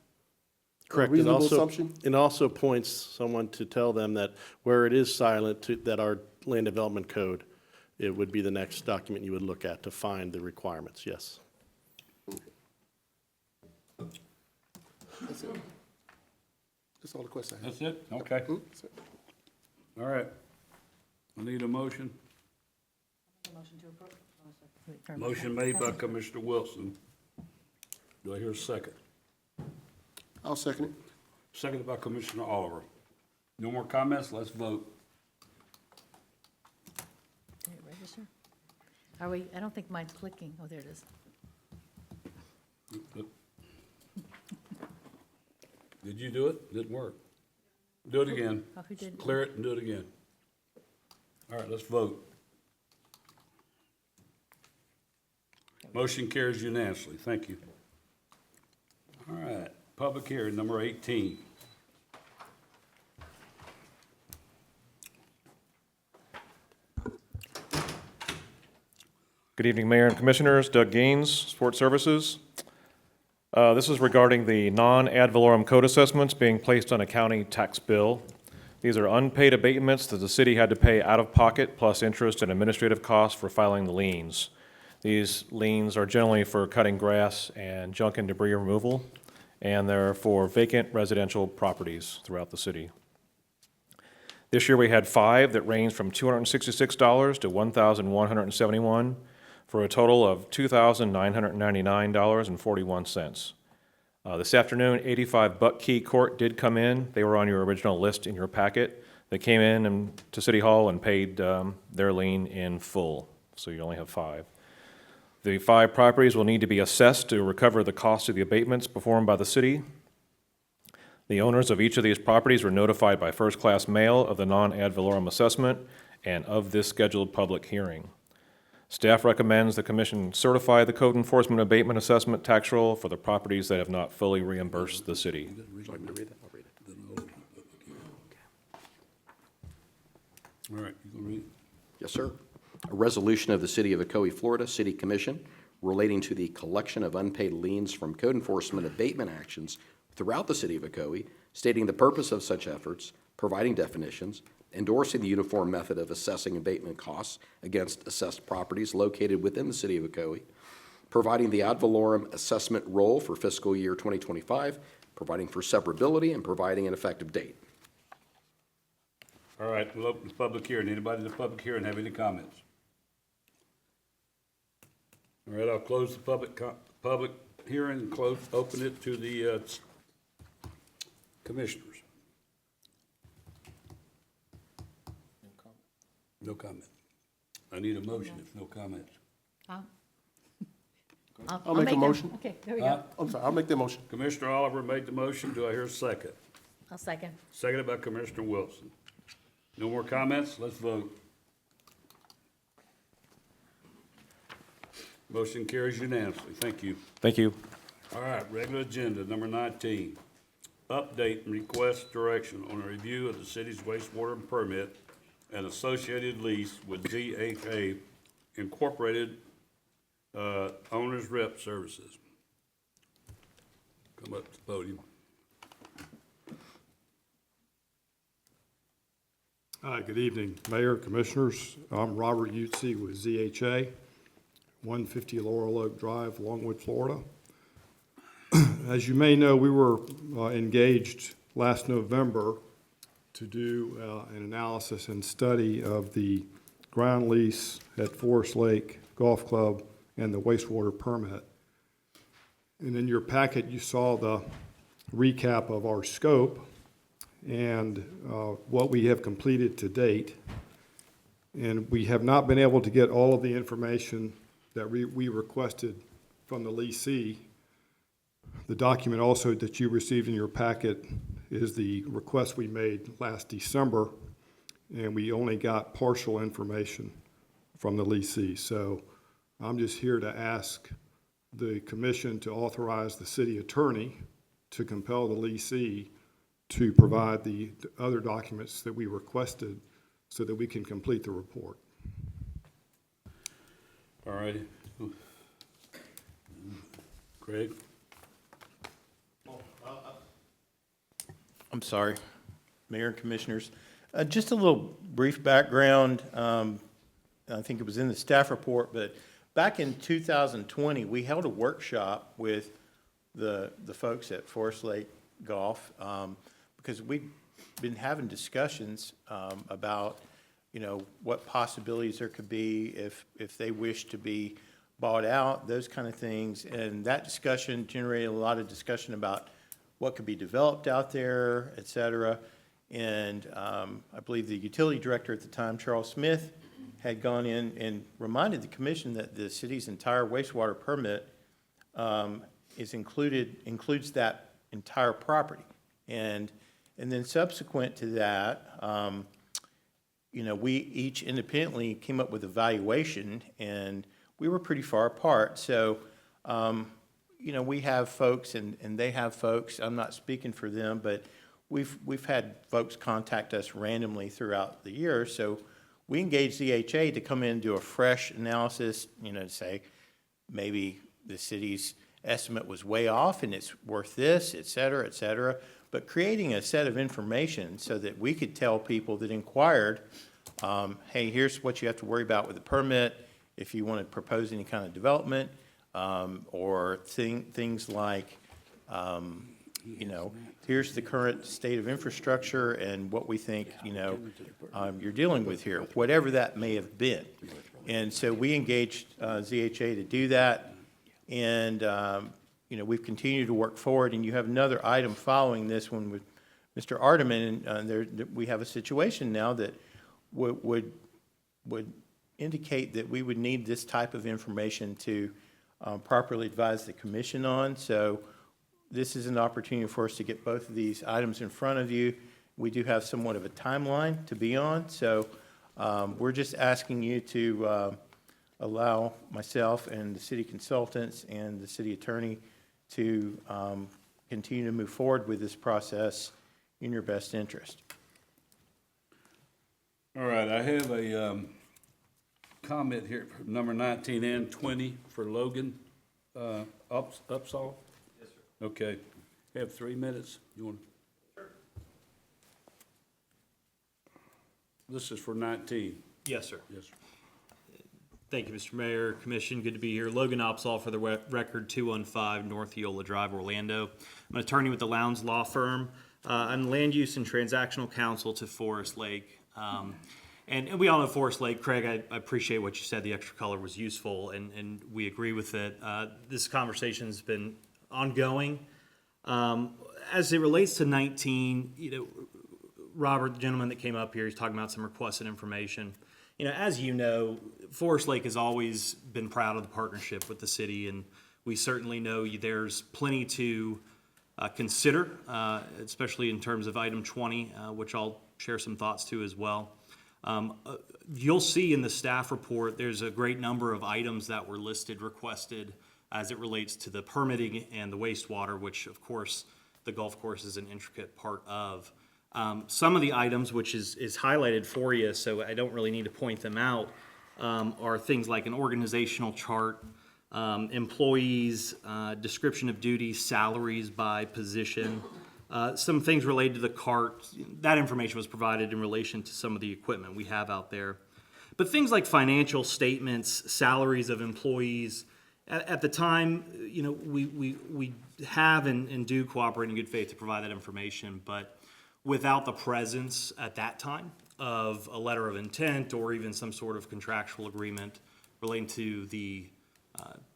Correct. a reasonable assumption? It also points someone to tell them that where it is silent, that our land development code, it would be the next document you would look at to find the requirements, yes. That's it. That's all the questions I have. That's it? Okay. That's it. All right. I need a motion. Motion to approve. Motion made by Commissioner Wilson. Do I hear a second? I'll second it. Seconded by Commissioner Oliver. No more comments? Let's vote. Did it register? Are we, I don't think mine's clicking. Oh, there it is. Did you do it? Didn't work. Do it again. Oh, who didn't? Clear it and do it again. All right, let's vote. Motion carries unanimously. Thank you. All right, public hearing number 18. Good evening, Mayor and Commissioners. Doug Gaines, Sports Services. This is regarding the non-ad valorem code assessments being placed on a county tax bill. These are unpaid abatements that the city had to pay out of pocket, plus interest and administrative costs for filing the liens. These liens are generally for cutting grass and junk and debris removal, and they're for vacant residential properties throughout the city. This year we had 5 that ranged from $266 to $1,171, for a total of $2,999.41. This afternoon, 85 Buck Key Court did come in. They were on your original list in your packet. They came in to City Hall and paid their lien in full, so you only have 5. The 5 properties will need to be assessed to recover the cost of the abatements performed by the city. The owners of each of these properties were notified by first-class mail of the non-ad valorem assessment and of this scheduled public hearing. Staff recommends the Commission certify the code enforcement abatement assessment tax roll for the properties that have not fully reimbursed the city. Would you like me to read that? I'll read it. All right, you gonna read it? Yes, sir. A resolution of the City of Ocoee, Florida City Commission relating to the collection of unpaid liens from code enforcement abatement actions throughout the City of Ocoee, stating the purpose of such efforts, providing definitions, endorsing the uniform method of assessing abatement costs against assessed properties located within the City of Ocoee, providing the ad valorem assessment roll for fiscal year 2025, providing for severability, and providing an effective date. All right, we'll open the public hearing. Anybody in the public hearing have any comments? All right, I'll close the public hearing and open it to the Commissioners? No comment. I need a motion if no comments. I'll make a them. motion. Okay, there we go. I'm sorry, I'll make the motion. Commissioner Oliver made the motion. Do I hear a second? I'll second. Seconded by Commissioner Wilson. No more comments? Let's vote. Motion carries unanimously. Thank you. Thank you. All right, regular agenda, number 19. Update and request direction on a review of the city's wastewater permit and associated lease with ZHA Incorporated Owners Rep Services. Come up to the podium. Hi, good evening, Mayor, Commissioners. I'm Robert Utze with ZHA, 150 Laurel Oak Drive, Longwood, Florida. As you may know, we were engaged last November to do an analysis and study of the ground lease at Forest Lake Golf Club and the wastewater permit. And in your packet, you saw the recap of our scope and what we have completed to date. And we have not been able to get all of the information that we requested from the leasee. The document also that you received in your packet is the request we made last December, and we only got partial information from the leasee. So I'm just here to ask the commission to authorize the city attorney to compel the leasee to provide the other documents that we requested so that we can complete the report. All righty. Craig? I'm sorry, Mayor and Commissioners. Just a little brief background. I think it was in the staff report, but back in 2020, we held a workshop with the folks at Forest Lake Golf because we'd been having discussions about, you know, what possibilities there could be if they wish to be bought out, those kind of things. And that discussion generated a lot of discussion about what could be developed out there, et cetera. And I believe the utility director at the time, Charles Smith, had gone in and reminded the commission that the city's entire wastewater permit includes that entire property. And then subsequent to that, you know, we each independently came up with a valuation, and we were pretty far apart. So, you know, we have folks and they have folks. I'm not speaking for them, but we've had folks contact us randomly throughout the year. So we engaged ZHA to come in and do a fresh analysis, you know, to say maybe the city's estimate was way off and it's worth this, et cetera, et cetera. But creating a set of information so that we could tell people that inquired, hey, here's what you have to worry about with the permit if you want to propose any kind of development, or things like, you know, here's the current state of infrastructure and what we think, you know, you're dealing with here, whatever that may have been. And so we engaged ZHA to do that, and, you know, we've continued to work forward, and you have another item following this one with Mr. Ardeman, and we have a situation now that would indicate that we would need this type of information to properly advise the commission on. So this is an opportunity for us to get both of these items in front of you. We do have somewhat of a timeline to be on, so we're just asking you to allow myself and the city consultants and the city attorney to continue to move forward with this process in your best interest. All right, I have a comment here for number 19 and 20 for Logan Upsall. Yes, sir. Okay, have 3 minutes. You want? Sure. This is for 19. Yes, sir. Yes, sir. Thank you, Mr. Mayor, Commission. Good to be here. Logan Opsahl for the record, 215 North Eola Drive, Orlando. I'm an attorney with the Lowndes Law Firm. I'm land use and transactional counsel to Forest Lake. And we all know Forest Lake. Craig, I appreciate what you said. The extra color was useful, and we agree with it. This conversation's been ongoing. as it relates to 19, Robert, the gentleman that came up here, he's talking about some requested information. As you know, Forest Lake has always been proud of the partnership with the city, and we certainly know there's plenty to consider, especially in terms of item 20, which I'll share some thoughts to as well. You'll see in the staff report, there's a great number of items that were listed, requested, as it relates to the permitting and the wastewater, which of course the golf course is an intricate part of. Some of the items, which is highlighted for you, so I don't really need to point them out, are things like an organizational chart, employees, description of duties, salaries by position, some things related to the cart. That information was provided in relation to some of the equipment we have out there. But things like financial statements, salaries of employees, at the time, we have and do cooperate in good faith to provide that information, but without the presence at that time of a letter of intent or even some sort of contractual agreement relating to the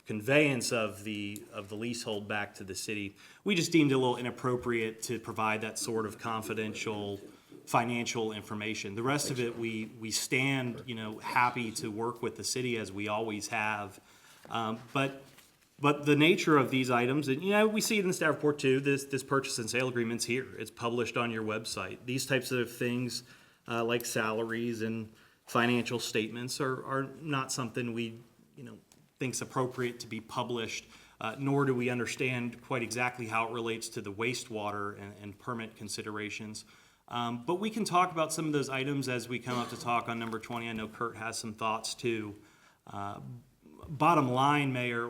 conveyance of the leasehold back to the city, we just deemed it a little inappropriate to provide that sort of confidential financial information. The rest of it, we stand, happy to work with the city as we always have. But the nature of these items, and we see it in the staff report too, this purchase and sale agreement's here. It's published on your website. These types of things, like salaries and financial statements are not something we, think's appropriate to be published, nor do we understand quite exactly how it relates to the wastewater and permit considerations. But we can talk about some of those items as we come up to talk on number 20. I know Kurt has some thoughts too. Bottom line, Mayor,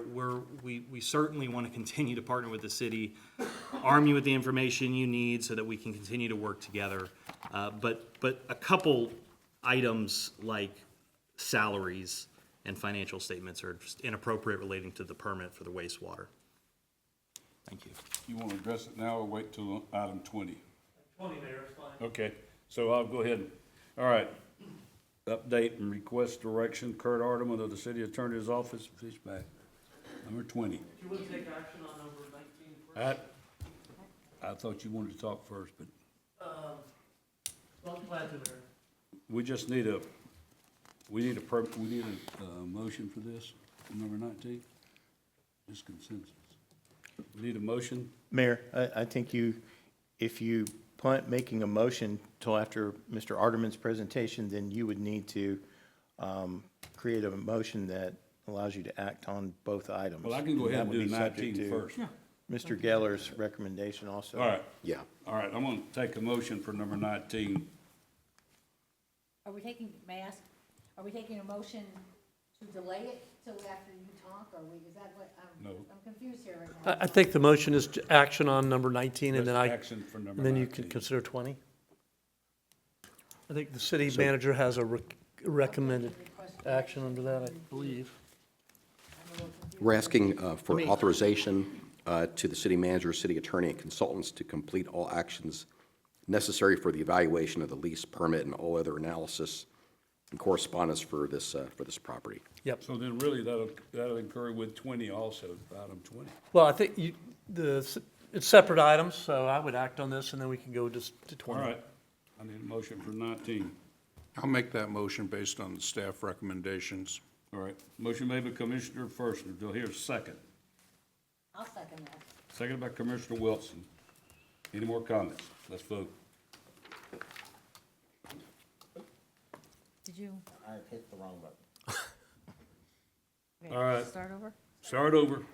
we certainly want to continue to partner with the city, arm you with the information you need so that we can continue to work together. But a couple items like salaries and financial statements are just inappropriate relating to the permit for the wastewater. Thank you. You want to address it now or wait till item 20? 20, Mayor, it's fine. Okay, so I'll go ahead and, all right. Update and request direction, Kurt Ardeman of the City Attorney's Office, Fishback, number 20. Do you want to take action on number 19 first? I thought you wanted to talk first, but Well, I'm glad to, Mayor. we just need a motion for this, number 19? Just consensus. We need a motion? Mayor, I think if you plan making a motion till after Mr. Ardeman's presentation, then you would need to create a motion that allows you to act on both items. Well, I can go ahead and do 19 first. Mr. Geller's recommendation also. All right. Yeah. All right, I'm going to take a motion for number 19. Are we taking, may I ask, are we taking a motion to delay it till after you talk, or is that what, No. I'm confused here right now. I think the motion is action on number 19, and then Just action for number and then you 19. can consider 20. I think the city manager has a recommended action under that, I believe. We're asking for authorization to the city manager, city attorney, and consultants to complete all actions necessary for the evaluation of the lease permit and all other analysis and correspondence for this property. Yep. So then really that'll incur with 20 also, item 20. Well, I think it's separate items, so I would act on this, and then we can go just to 20. All right, I need a motion for 19. I'll make that motion based on the staff recommendations. All right, motion made by Commissioner Forster. Do I hear a second? I'll second that. Seconded by Commissioner Wilson. Any more comments? Let's vote. Did you? I hit the wrong button. Okay, All right. Start over? Start over.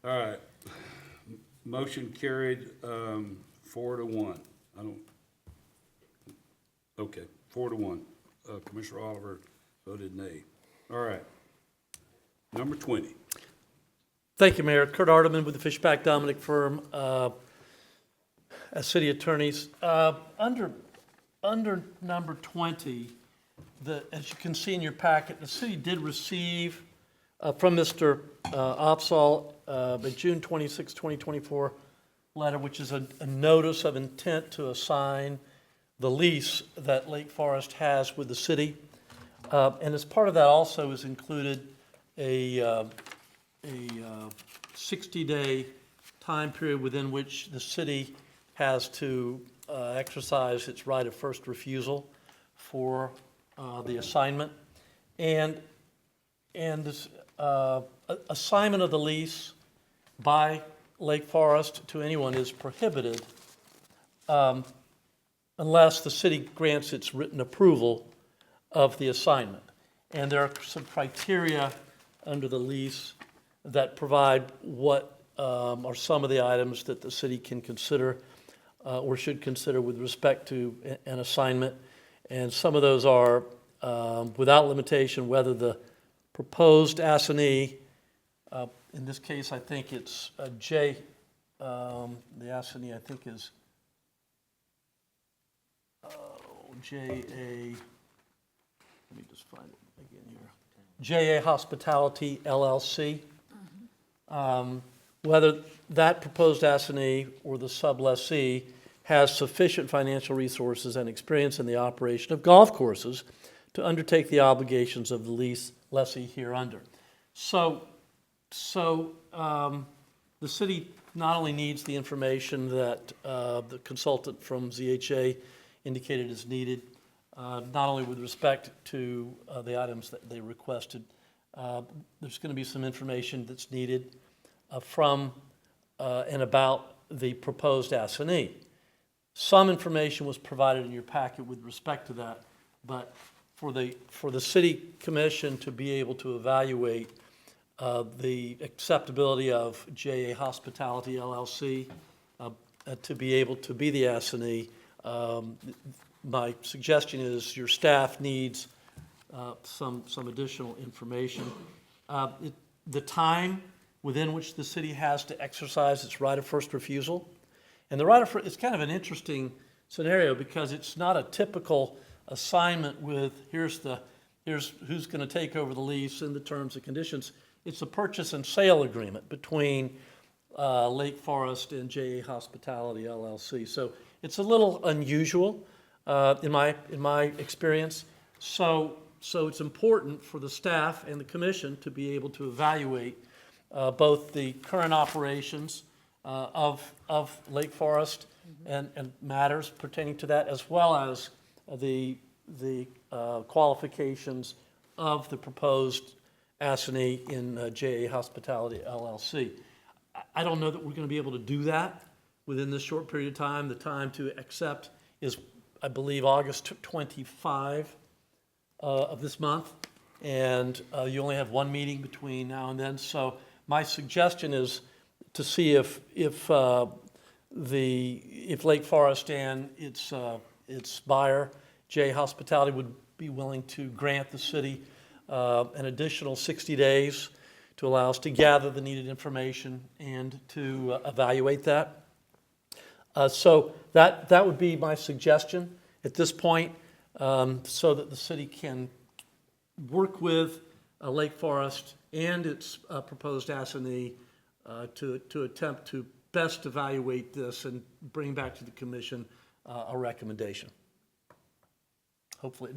All right. Motion carried 4-1. Okay, 4-1. Commissioner Oliver voted nay. All right. Number 20. Thank you, Mayor. Kurt Ardeman with the Fishback Dominic firm, as city attorneys. Under number 20, as you can see in your packet, the city did receive from Mr. Opsahl a June 26, 2024 letter, which is a notice of intent to assign the lease that Lake Forest has with the city. And as part of that also is included a 60-day time period within which the city has to exercise its right of first refusal for the assignment. And this assignment of the lease by Lake Forest to anyone is prohibited unless the city grants its written approval of the assignment. And there are some criteria under the lease that provide what are some of the items that the city can consider or should consider with respect to an assignment. And some of those are, without limitation, whether the proposed assignee, in this case, I think it's J, the assignee, I think is J.A., let me just find it again here. J.A. Hospitality LLC. Whether that proposed assignee or the sublessee has sufficient financial resources and experience in the operation of golf courses to undertake the obligations of the lessee hereunder. So the city not only needs the information that the consultant from ZHA indicated is needed, not only with respect to the items that they requested, there's going to be some information that's needed from and about the proposed assignee. Some information was provided in your packet with respect to that, but for the city commission to be able to evaluate the acceptability of JA Hospitality LLC, to be able to be the assignee, my suggestion is your staff needs some additional information. The time within which the city has to exercise its right of first refusal. And the right of it's kind of an interesting scenario because it's not a typical assignment with here's who's going to take over the lease and the terms and conditions. It's a purchase and sale agreement between Lake Forest and JA Hospitality LLC. So it's a little unusual in my experience. So it's important for the staff and the commission to be able to evaluate both the current operations of Lake Forest and matters pertaining to that, as well as the qualifications of the proposed assignee in JA Hospitality LLC. I don't know that we're going to be able to do that within this short period of time. The time to accept is, I believe, August 25 of this month, and you only have one meeting between now and then. So my suggestion is to see if Lake Forest and its buyer, J Hospitality, would be willing to grant the city an additional 60 days to allow us to gather the needed information and to evaluate that. So that would be my suggestion at this point, so that the city can work with Lake Forest and its proposed assignee to attempt to best evaluate this and bring back to the commission a recommendation. Hopefully,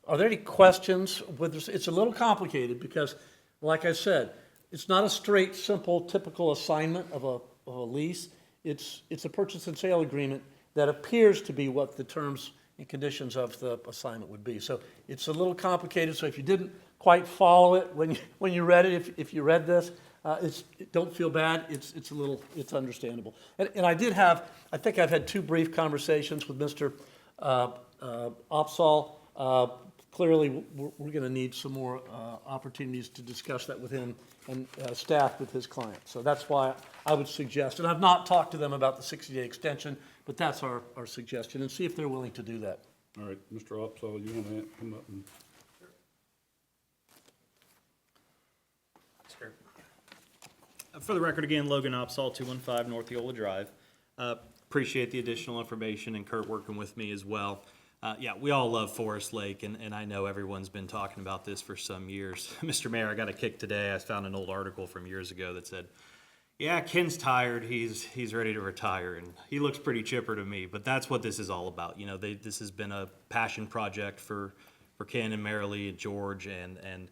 are there any questions with this? It's a little complicated because, like I said, it's not a straight, simple, typical assignment of a lease. It's a purchase and sale agreement that appears to be what the terms and conditions of the assignment would be. So it's a little complicated. So if you didn't quite follow it when you read it, if you read this, don't feel bad. It's understandable. And I think I've had two brief conversations with Mr. Opsahl. Clearly, we're going to need some more opportunities to discuss that with him and staff with his client. So that's why I would suggest, and I've not talked to them about the 60-day extension, but that's our suggestion, and see if they're willing to do that. All right, Mr. Opsahl, you want to come up and... For the record, again, Logan Opsahl, 215 North Eola Drive. Appreciate the additional information and Kurt working with me as well. Yeah, we all love Forest Lake, and I know everyone's been talking about this for some years. Mr. Mayor, I got a kick today. I found an old article from years ago that said, yeah, Ken's tired. He's ready to retire, and he looks pretty chipper to me. But that's what this is all about. You know, this has been a passion project for Ken and Marilee and George, and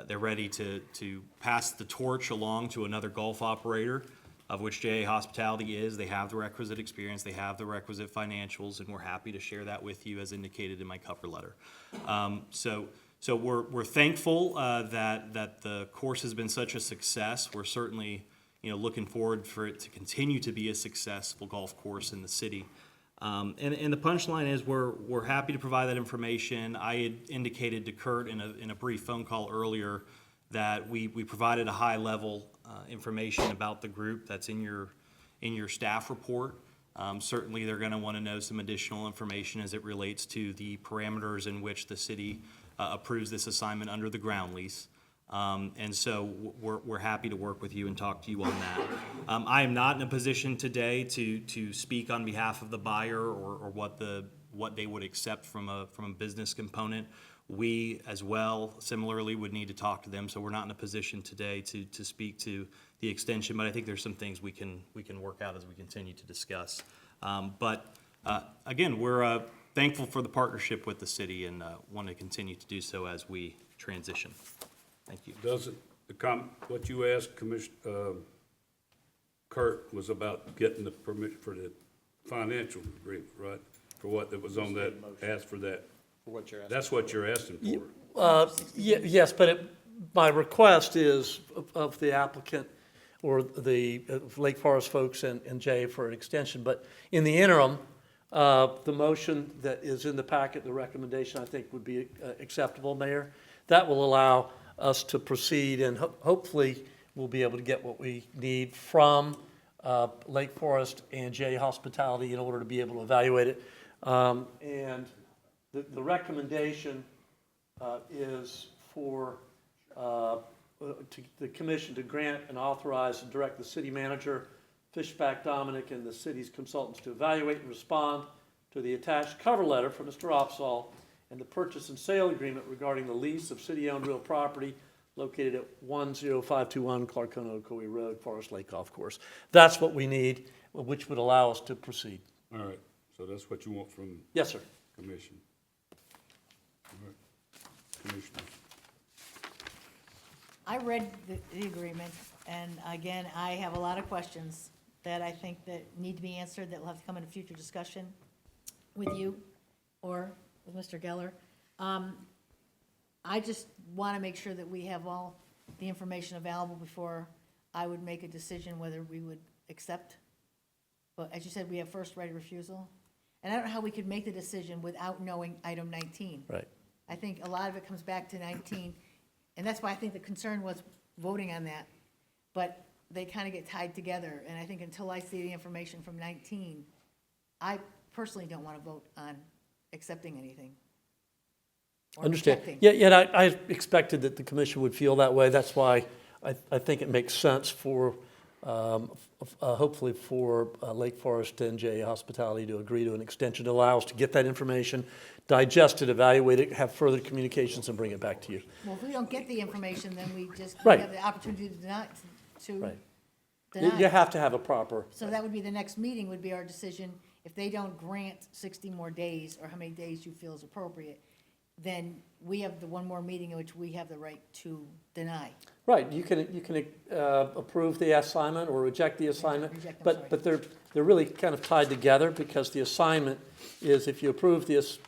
they're ready to pass the torch along to another golf operator, of which JA Hospitality is. They have the requisite experience, they have the requisite financials, and we're happy to share that with you as indicated in my cover letter. So we're thankful that the course has been such a success. We're certainly looking forward for it to continue to be a successful golf course in the city. And the punchline is we're happy to provide that information. I had indicated to Kurt in a brief phone call earlier that we provided a high level information about the group that's in your staff report. Certainly they're going to want to know some additional information as it relates to the parameters in which the city approves this assignment under the ground lease. And so we're happy to work with you and talk to you on that. I am not in a position today to speak on behalf of the buyer or what they would accept from a business component. We as well similarly would need to talk to them, so we're not in a position today to speak to the extension, but I think there's some things we can work out as we continue to discuss. But again, we're thankful for the partnership with the city and want to continue to do so as we transition. Thank you. Doesn't what you asked Kurt was about getting the permit for the financial agreement, right? For what that was on that, asked for that. For what you're asking. That's what you're asking for. Yes, but my request is of the applicant or the Lake Forest folks and Jay for an extension. But in the interim, the motion that is in the packet, the recommendation, I think would be acceptable, Mayor. That will allow us to proceed, and hopefully we'll be able to get what we need from Lake Forest and Jay Hospitality in order to be able to evaluate it. And the recommendation is for the commission to grant and authorize and direct the city manager, Fishback Dominic, and the city's consultants to evaluate and respond to the attached cover letter from Mr. Opsahl and the purchase and sale agreement regarding the lease of city-owned real property located at 10521 Clarkona Ocoee Road, Forest Lake Golf Course. That's what we need, which would allow us to proceed. All right, so that's what you want from Yes, sir. commission. All right, Commissioner. I read the agreement, and again, I have a lot of questions that I think that need to be answered that will have to come in a future discussion with you or with Mr. Geller. I just want to make sure that we have all the information available before I would make a decision whether we would accept. But as you said, we have first right of refusal. And I don't know how we could make the decision without knowing item 19. Right. I think a lot of it comes back to 19, and that's why I think the concern was voting on that. But they kind of get tied together, and I think until I see the information from 19, I personally don't want to vote on accepting anything. Or Understand. rejecting. Yeah, I expected that the commission would feel that way. That's why I think it makes sense for, hopefully for Lake Forest and Jay Hospitality to agree to an extension to allow us to get that information, digest it, evaluate it, have further communications, and bring it back to you. Well, if we don't get the information, then we just Right. have the opportunity to deny. Right. Deny. You have to have a proper, So that would be the next meeting would be our decision. If they don't grant 60 more days, or how many days you feel is appropriate, then we have the one more meeting in which we have the right to deny. right, you can approve the assignment or reject the assignment, Reject, I'm but they're really kind of tied together because the assignment is, if you approve this,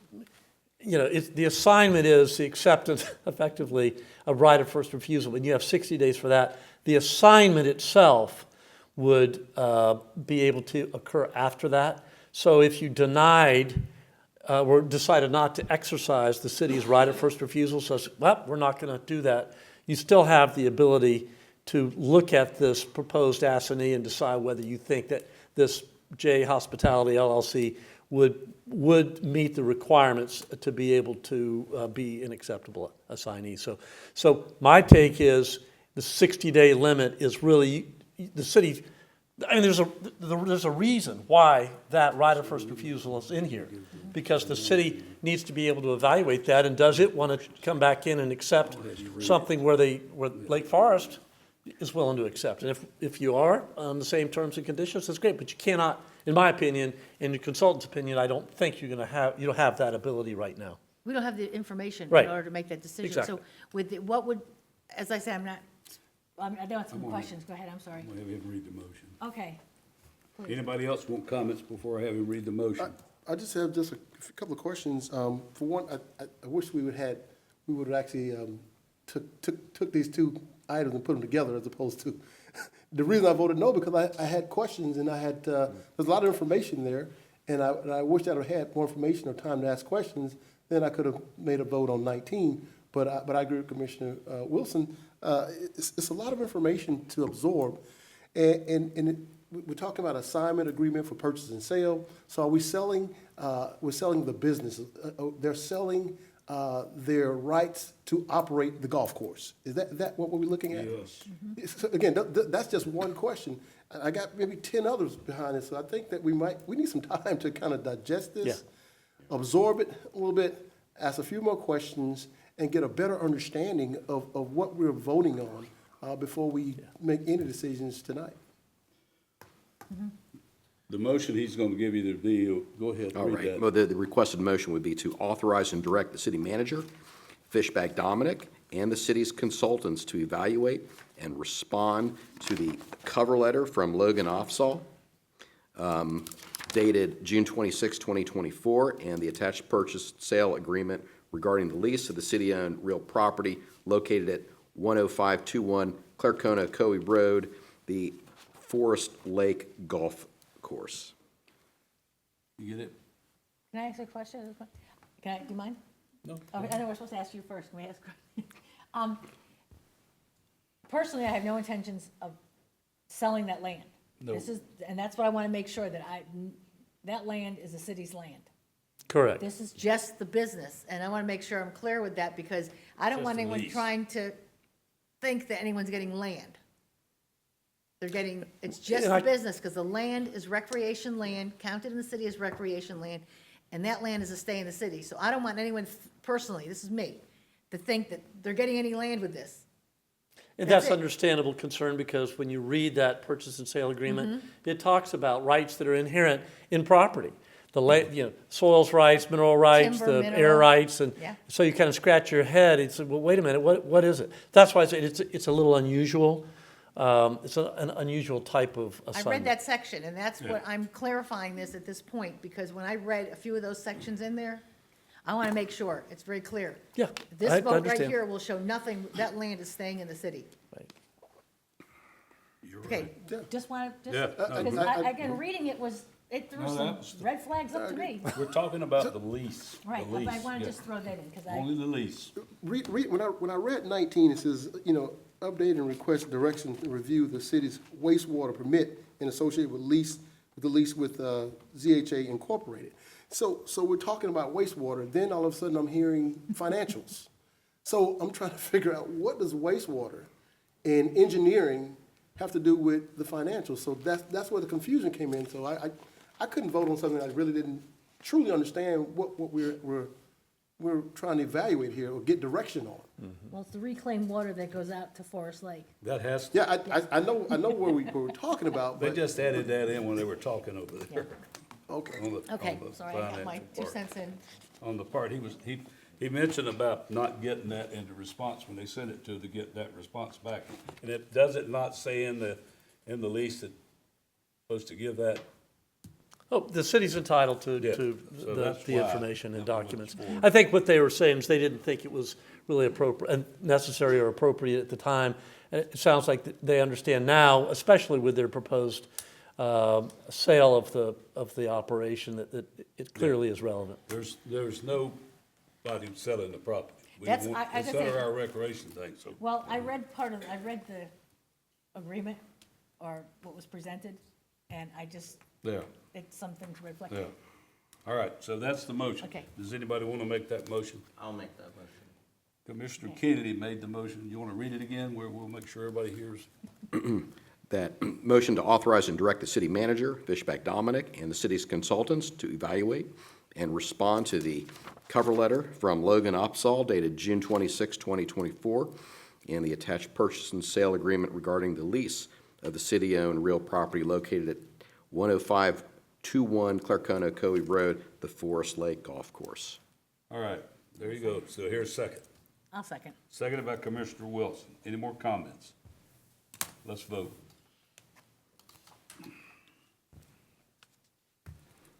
the assignment is the acceptance, effectively, of right of first refusal, and you have 60 days for that. The assignment itself would be able to occur after that. So if you denied or decided not to exercise the city's right of first refusal, says, well, we're not going to do that, you still have the ability to look at this proposed assignee and decide whether you think that this J Hospitality LLC would meet the requirements to be able to be an acceptable assignee. So my take is the 60-day limit is really, the city, I mean, there's a reason why that right of first refusal is in here, because the city needs to be able to evaluate that, and does it want to come back in and accept something where Lake Forest is willing to accept. And if you are on the same terms and conditions, that's great, but you cannot, in my opinion, in the consultant's opinion, I don't think you don't have that ability right now. We don't have the information Right. in order to make that decision. Exactly. So with, what would, as I said, I do have some questions. Go ahead, I'm sorry. I'm gonna have him read the motion. Okay. Anybody else want comments before I have him read the motion? I just have just a couple of questions. For one, I wish we would have actually took these two items and put them together as opposed to, the reason I voted no, because I had questions and I had, there's a lot of information there, and I wish I'd have had more information or time to ask questions, then I could have made a vote on 19. But I agree with Commissioner Wilson. It's a lot of information to absorb, we're talking about assignment agreement for purchase and sale. So are we selling, we're selling the business. They're selling their rights to operate the golf course. Is that what we're looking at? Yes. So again, that's just one question. I got maybe 10 others behind it, so I think that we need some time to kind of digest this, absorb it a little bit, ask a few more questions, and get a better understanding of what we're voting on before we make any decisions tonight. The motion he's gonna give you to be, go ahead, All read right, that. well, the requested motion would be to authorize and direct the city manager, Fishback Dominic, and the city's consultants to evaluate and respond to the cover letter from Logan Offsall, dated June 26, 2024, and the attached purchase sale agreement regarding the lease of the city-owned real property located at 10521 Clarkona Ocoee Road, the Forest Lake Golf Course. You get it? Can I ask a question? Do you mind? No. Okay, I know we're supposed to ask you first. Can we ask? Personally, I have no intentions of selling that land. No. And that's what I want to make sure that that land is the city's land. Correct. This is just the business, and I want to make sure I'm clear with that, because I don't Just want the anyone lease. trying to think that anyone's getting land. They're getting, it's just Yeah, the business, because the land is recreation land, counted in the city as recreation land, and that land is to stay in the city. So I don't want anyone personally, this is me, to think that they're getting any land with this. And That's that's it. understandable concern, because when you read that purchase and sale agreement, Mm-hmm. it talks about rights that are inherent in property. Soils rights, mineral rights, Timber, the air mineral. rights, and Yeah. so you kind of scratch your head and say, well, wait a minute, what is it? That's why I say it's a little unusual. It's an unusual type of I assignment. read that section, and that's what, I'm clarifying this at this point, because when I read a few of those sections in there, I want to make sure it's very clear. Yeah, This I vote right understand. here will show nothing, that land is staying in the city. Right. You're Okay, right. just want to, Yeah, because no, again, reading it it threw No, some that was the- red flags up to me. We're talking about the lease. the Right, but I lease, want to yeah. just throw that in, because Only the lease. When I read 19, it says, update and request direction to review the city's wastewater permit and associated with the lease with ZHA Incorporated. So we're talking about wastewater, then all of a sudden I'm hearing financials. So I'm trying to figure out, what does wastewater and engineering have to do with the financials? So that's where the confusion came in. So I couldn't vote on something I really didn't truly understand what we're trying to evaluate here or get direction on. well, it's the reclaimed water that goes out to Forest Lake. That has, Yeah, I know where we're talking about, they but, just added that in when they were talking over there. okay. on the- Okay, on the sorry, I got my financial 2 part. cents in. On the part, he mentioned about not getting that into response when they sent it to get that response back. And does it not say in the lease that supposed to give that? Oh, the city's entitled to Yeah, so that's the why information and that was documents. for- I think what they were saying is they didn't think it was really appropriate, and necessary or appropriate at the time. And it sounds like they understand now, especially with their proposed sale of the operation, that it clearly is relevant. There's nobody selling the property. We That's- want- I It's gotta under say- our recreation thing, so. Well, I read the agreement, or what was presented, and Yeah, it's something to reflect yeah. on. All right, so that's the motion. Okay. Does anybody want to make that motion? I'll make that motion. Commissioner Kennedy made the motion. You want to read it again, where we'll make sure everybody hears? That motion to authorize and direct the city manager, Fishback Dominic, and the city's consultants to evaluate and respond to the cover letter from Logan Opsall dated June 26, 2024, and the attached purchase and sale agreement regarding the lease of the city-owned real property located at 10521 Clarkona Ocoee Road, the Forest Lake Golf Course. All right, There you go. So here's a second. I'll second. Seconded by Commissioner Wilson. Any more comments? Let's vote.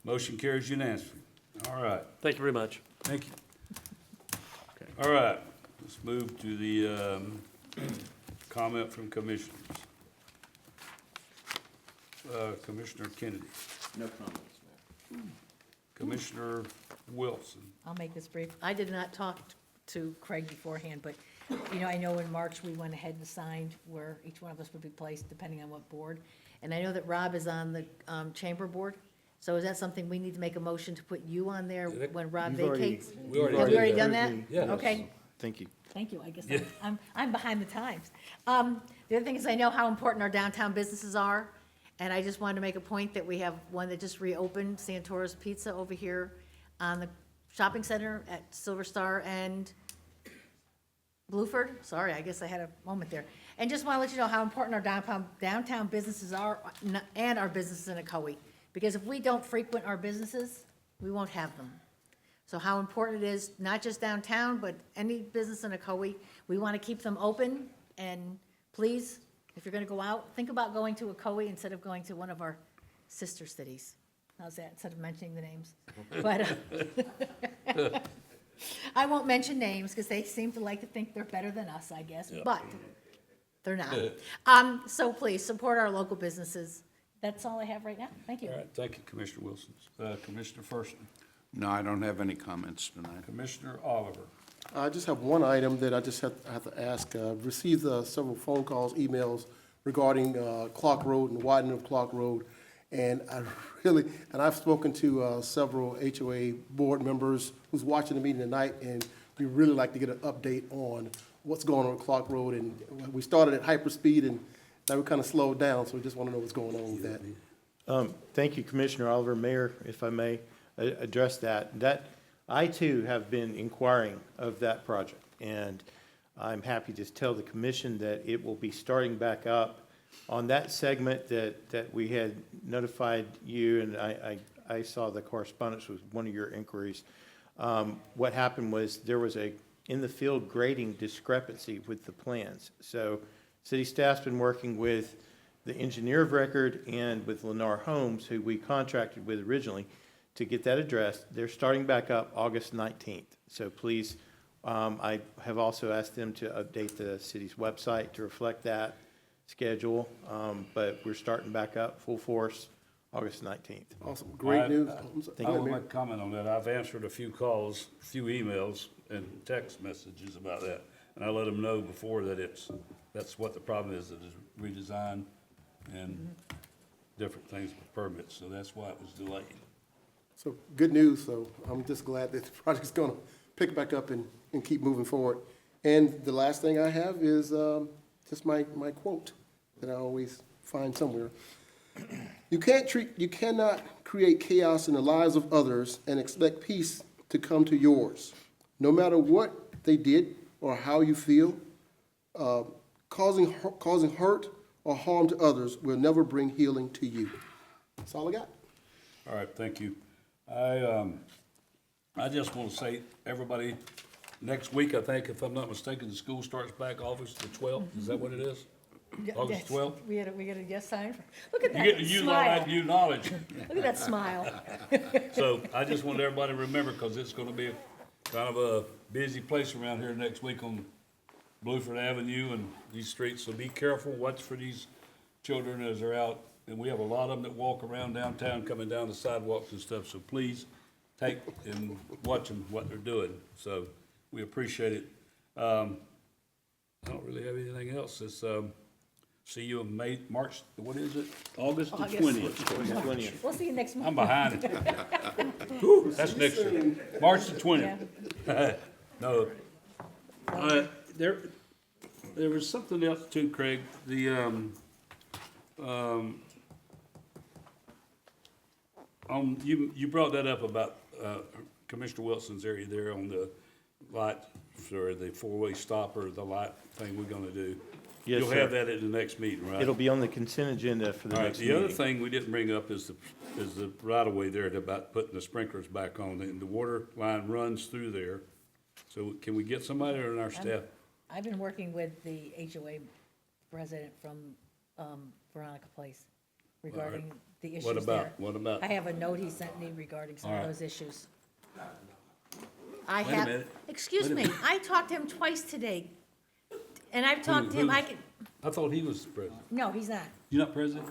Motion carries unanimously. All right, Thank you very much. thank you. All right, let's move to the comment from commissioners. Commissioner Kennedy. No comments, Mayor. Commissioner Wilson. I'll make this brief. I did not talk to Craig beforehand, but, you know, I know in March, we went ahead and signed where each one of us would be placed, depending on what board. And I know that Rob is on the chamber board, so is that something we need to make a motion to put you on there when Rob You've already- vacates? We already Have we did already that. done that? Yeah. Okay. Thank you. Thank you, I guess I'm behind the times. The other thing is, I know how important our downtown businesses are, and I just wanted to make a point that we have one that just reopened, Santora's Pizza over here on the shopping center at Silver Star and Blueford. Sorry, I guess I had a moment there. And just want to let you know how important our downtown businesses are, and our businesses in Ocoee. Because if we don't frequent our businesses, we won't have them. So how important it is, not just downtown, but any business in Ocoee, we want to keep them open, and please, if you're going to go out, think about going to Ocoee instead of going to one of our sister cities. How's that, instead of mentioning the names? But I won't mention names, because they seem to like to think they're better than us, I guess, but they're not. So please, support our local businesses. That's all I have right now. Thank you. All right, thank you, Commissioner Wilson. Commissioner Ferguson. No, I don't have any comments tonight. Commissioner Oliver. I just have one item that I just have to ask. Received several phone calls, emails regarding Clark Road and the widening of Clark Road. And I've spoken to several HOA board members who's watching the meeting tonight, and we really like to get an update on what's going on with Clark Road. And we started at hyperspeed, and now we kind of slowed down, so we just want to know what's going on with that. Thank you, Commissioner Oliver. Mayor, if I may address that. I too have been inquiring of that project, and I'm happy to tell the commission that it will be starting back up on that segment that we had notified you, and I saw the correspondence with one of your inquiries. What happened was there was a in-the-field grading discrepancy with the plans. So city staff's been working with the engineer of record and with Lennar Homes, who we contracted with originally, to get that addressed. They're starting back up August 19th. So please, I have also asked them to update the city's website to reflect that schedule. But we're starting back up full force August 19th. Awesome, great news. Thank I you. would like to comment on that. I've answered a few calls, a few emails, and text messages about that. And I let them know before that that's what the problem is, that it's redesigned and different things with permits. So that's why it was delayed. So good news, so I'm just glad that the project's gonna pick back up and keep moving forward. And the last thing I have is just my quote that I always find somewhere. You cannot create chaos in the lives of others and expect peace to come to yours. No matter what they did or how you feel, causing hurt or harm to others will never bring healing to you. That's all I got. All right, thank you. I just want to say, everybody, next week, I think, if I'm not mistaken, the school starts back August the 12th. Is that what it is? August 12th? We had a yes sign. Look at You get that to use all smile. that new knowledge. Look at that smile. So I just want everybody to remember, because it's going to be kind of a busy place around here next week on Blueford Avenue and these streets. So be careful, watch for these children as they're out. And we have a lot of them that walk around downtown, coming down the sidewalks and stuff. So please take and watch them, what they're doing. So we appreciate it. I don't really have anything else. It's, see you in March, what is it? August the 20th. We'll see you next month. I'm behind. Whew, that's next year. March the 20th. No. There was something else too, Craig. You brought that up about Commissioner Wilson's area there on the light for the four-way stopper, the light thing we're gonna do. Yes, You'll sir. have that at the next meeting, right? It'll be on the consent agenda for the All right, next the other meeting. thing we didn't bring up is the right-of-way there about putting the sprinklers back on, and the water line runs through there. So can we get somebody or our staff? I've been working with the HOA president from Veronica Place regarding the issues What there. about, what about? I have a note he sent me regarding some All of right. those issues. I Wait a have, minute. excuse Wait a me, minute. I talked to him twice today. And I've talked to him, I can, I thought he was president. no, he's not. You're not president?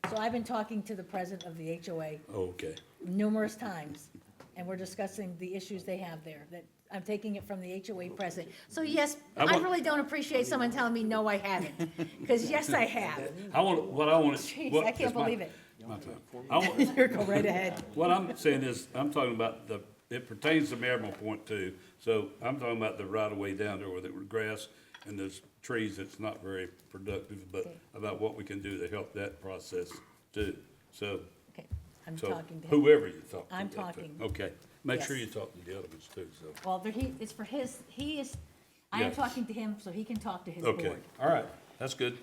So I've been talking to the president of the HOA Oh, okay. numerous times, and we're discussing the issues they have there, that I'm taking it from the HOA president. So yes, I I want- really don't appreciate someone telling me, no, I haven't, because yes, I have. I want, what I want. Jeez, I can't believe it. My time. I want, Here, go right ahead. what I'm saying is, I'm talking about it pertains to Maribel Point too. So I'm talking about the right of way down there where there was grass and there's trees that's not very productive, but about what we can do to help that process too. So, Okay, I'm so talking to him. whoever you talk to. I'm that's it. talking. Okay. Make sure Yes. you talk to the other ones too, so. Well, it's for his, I am Yes. talking to him so he can talk to his Okay, board. all right, that's good.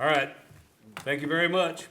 All right, thank you very much.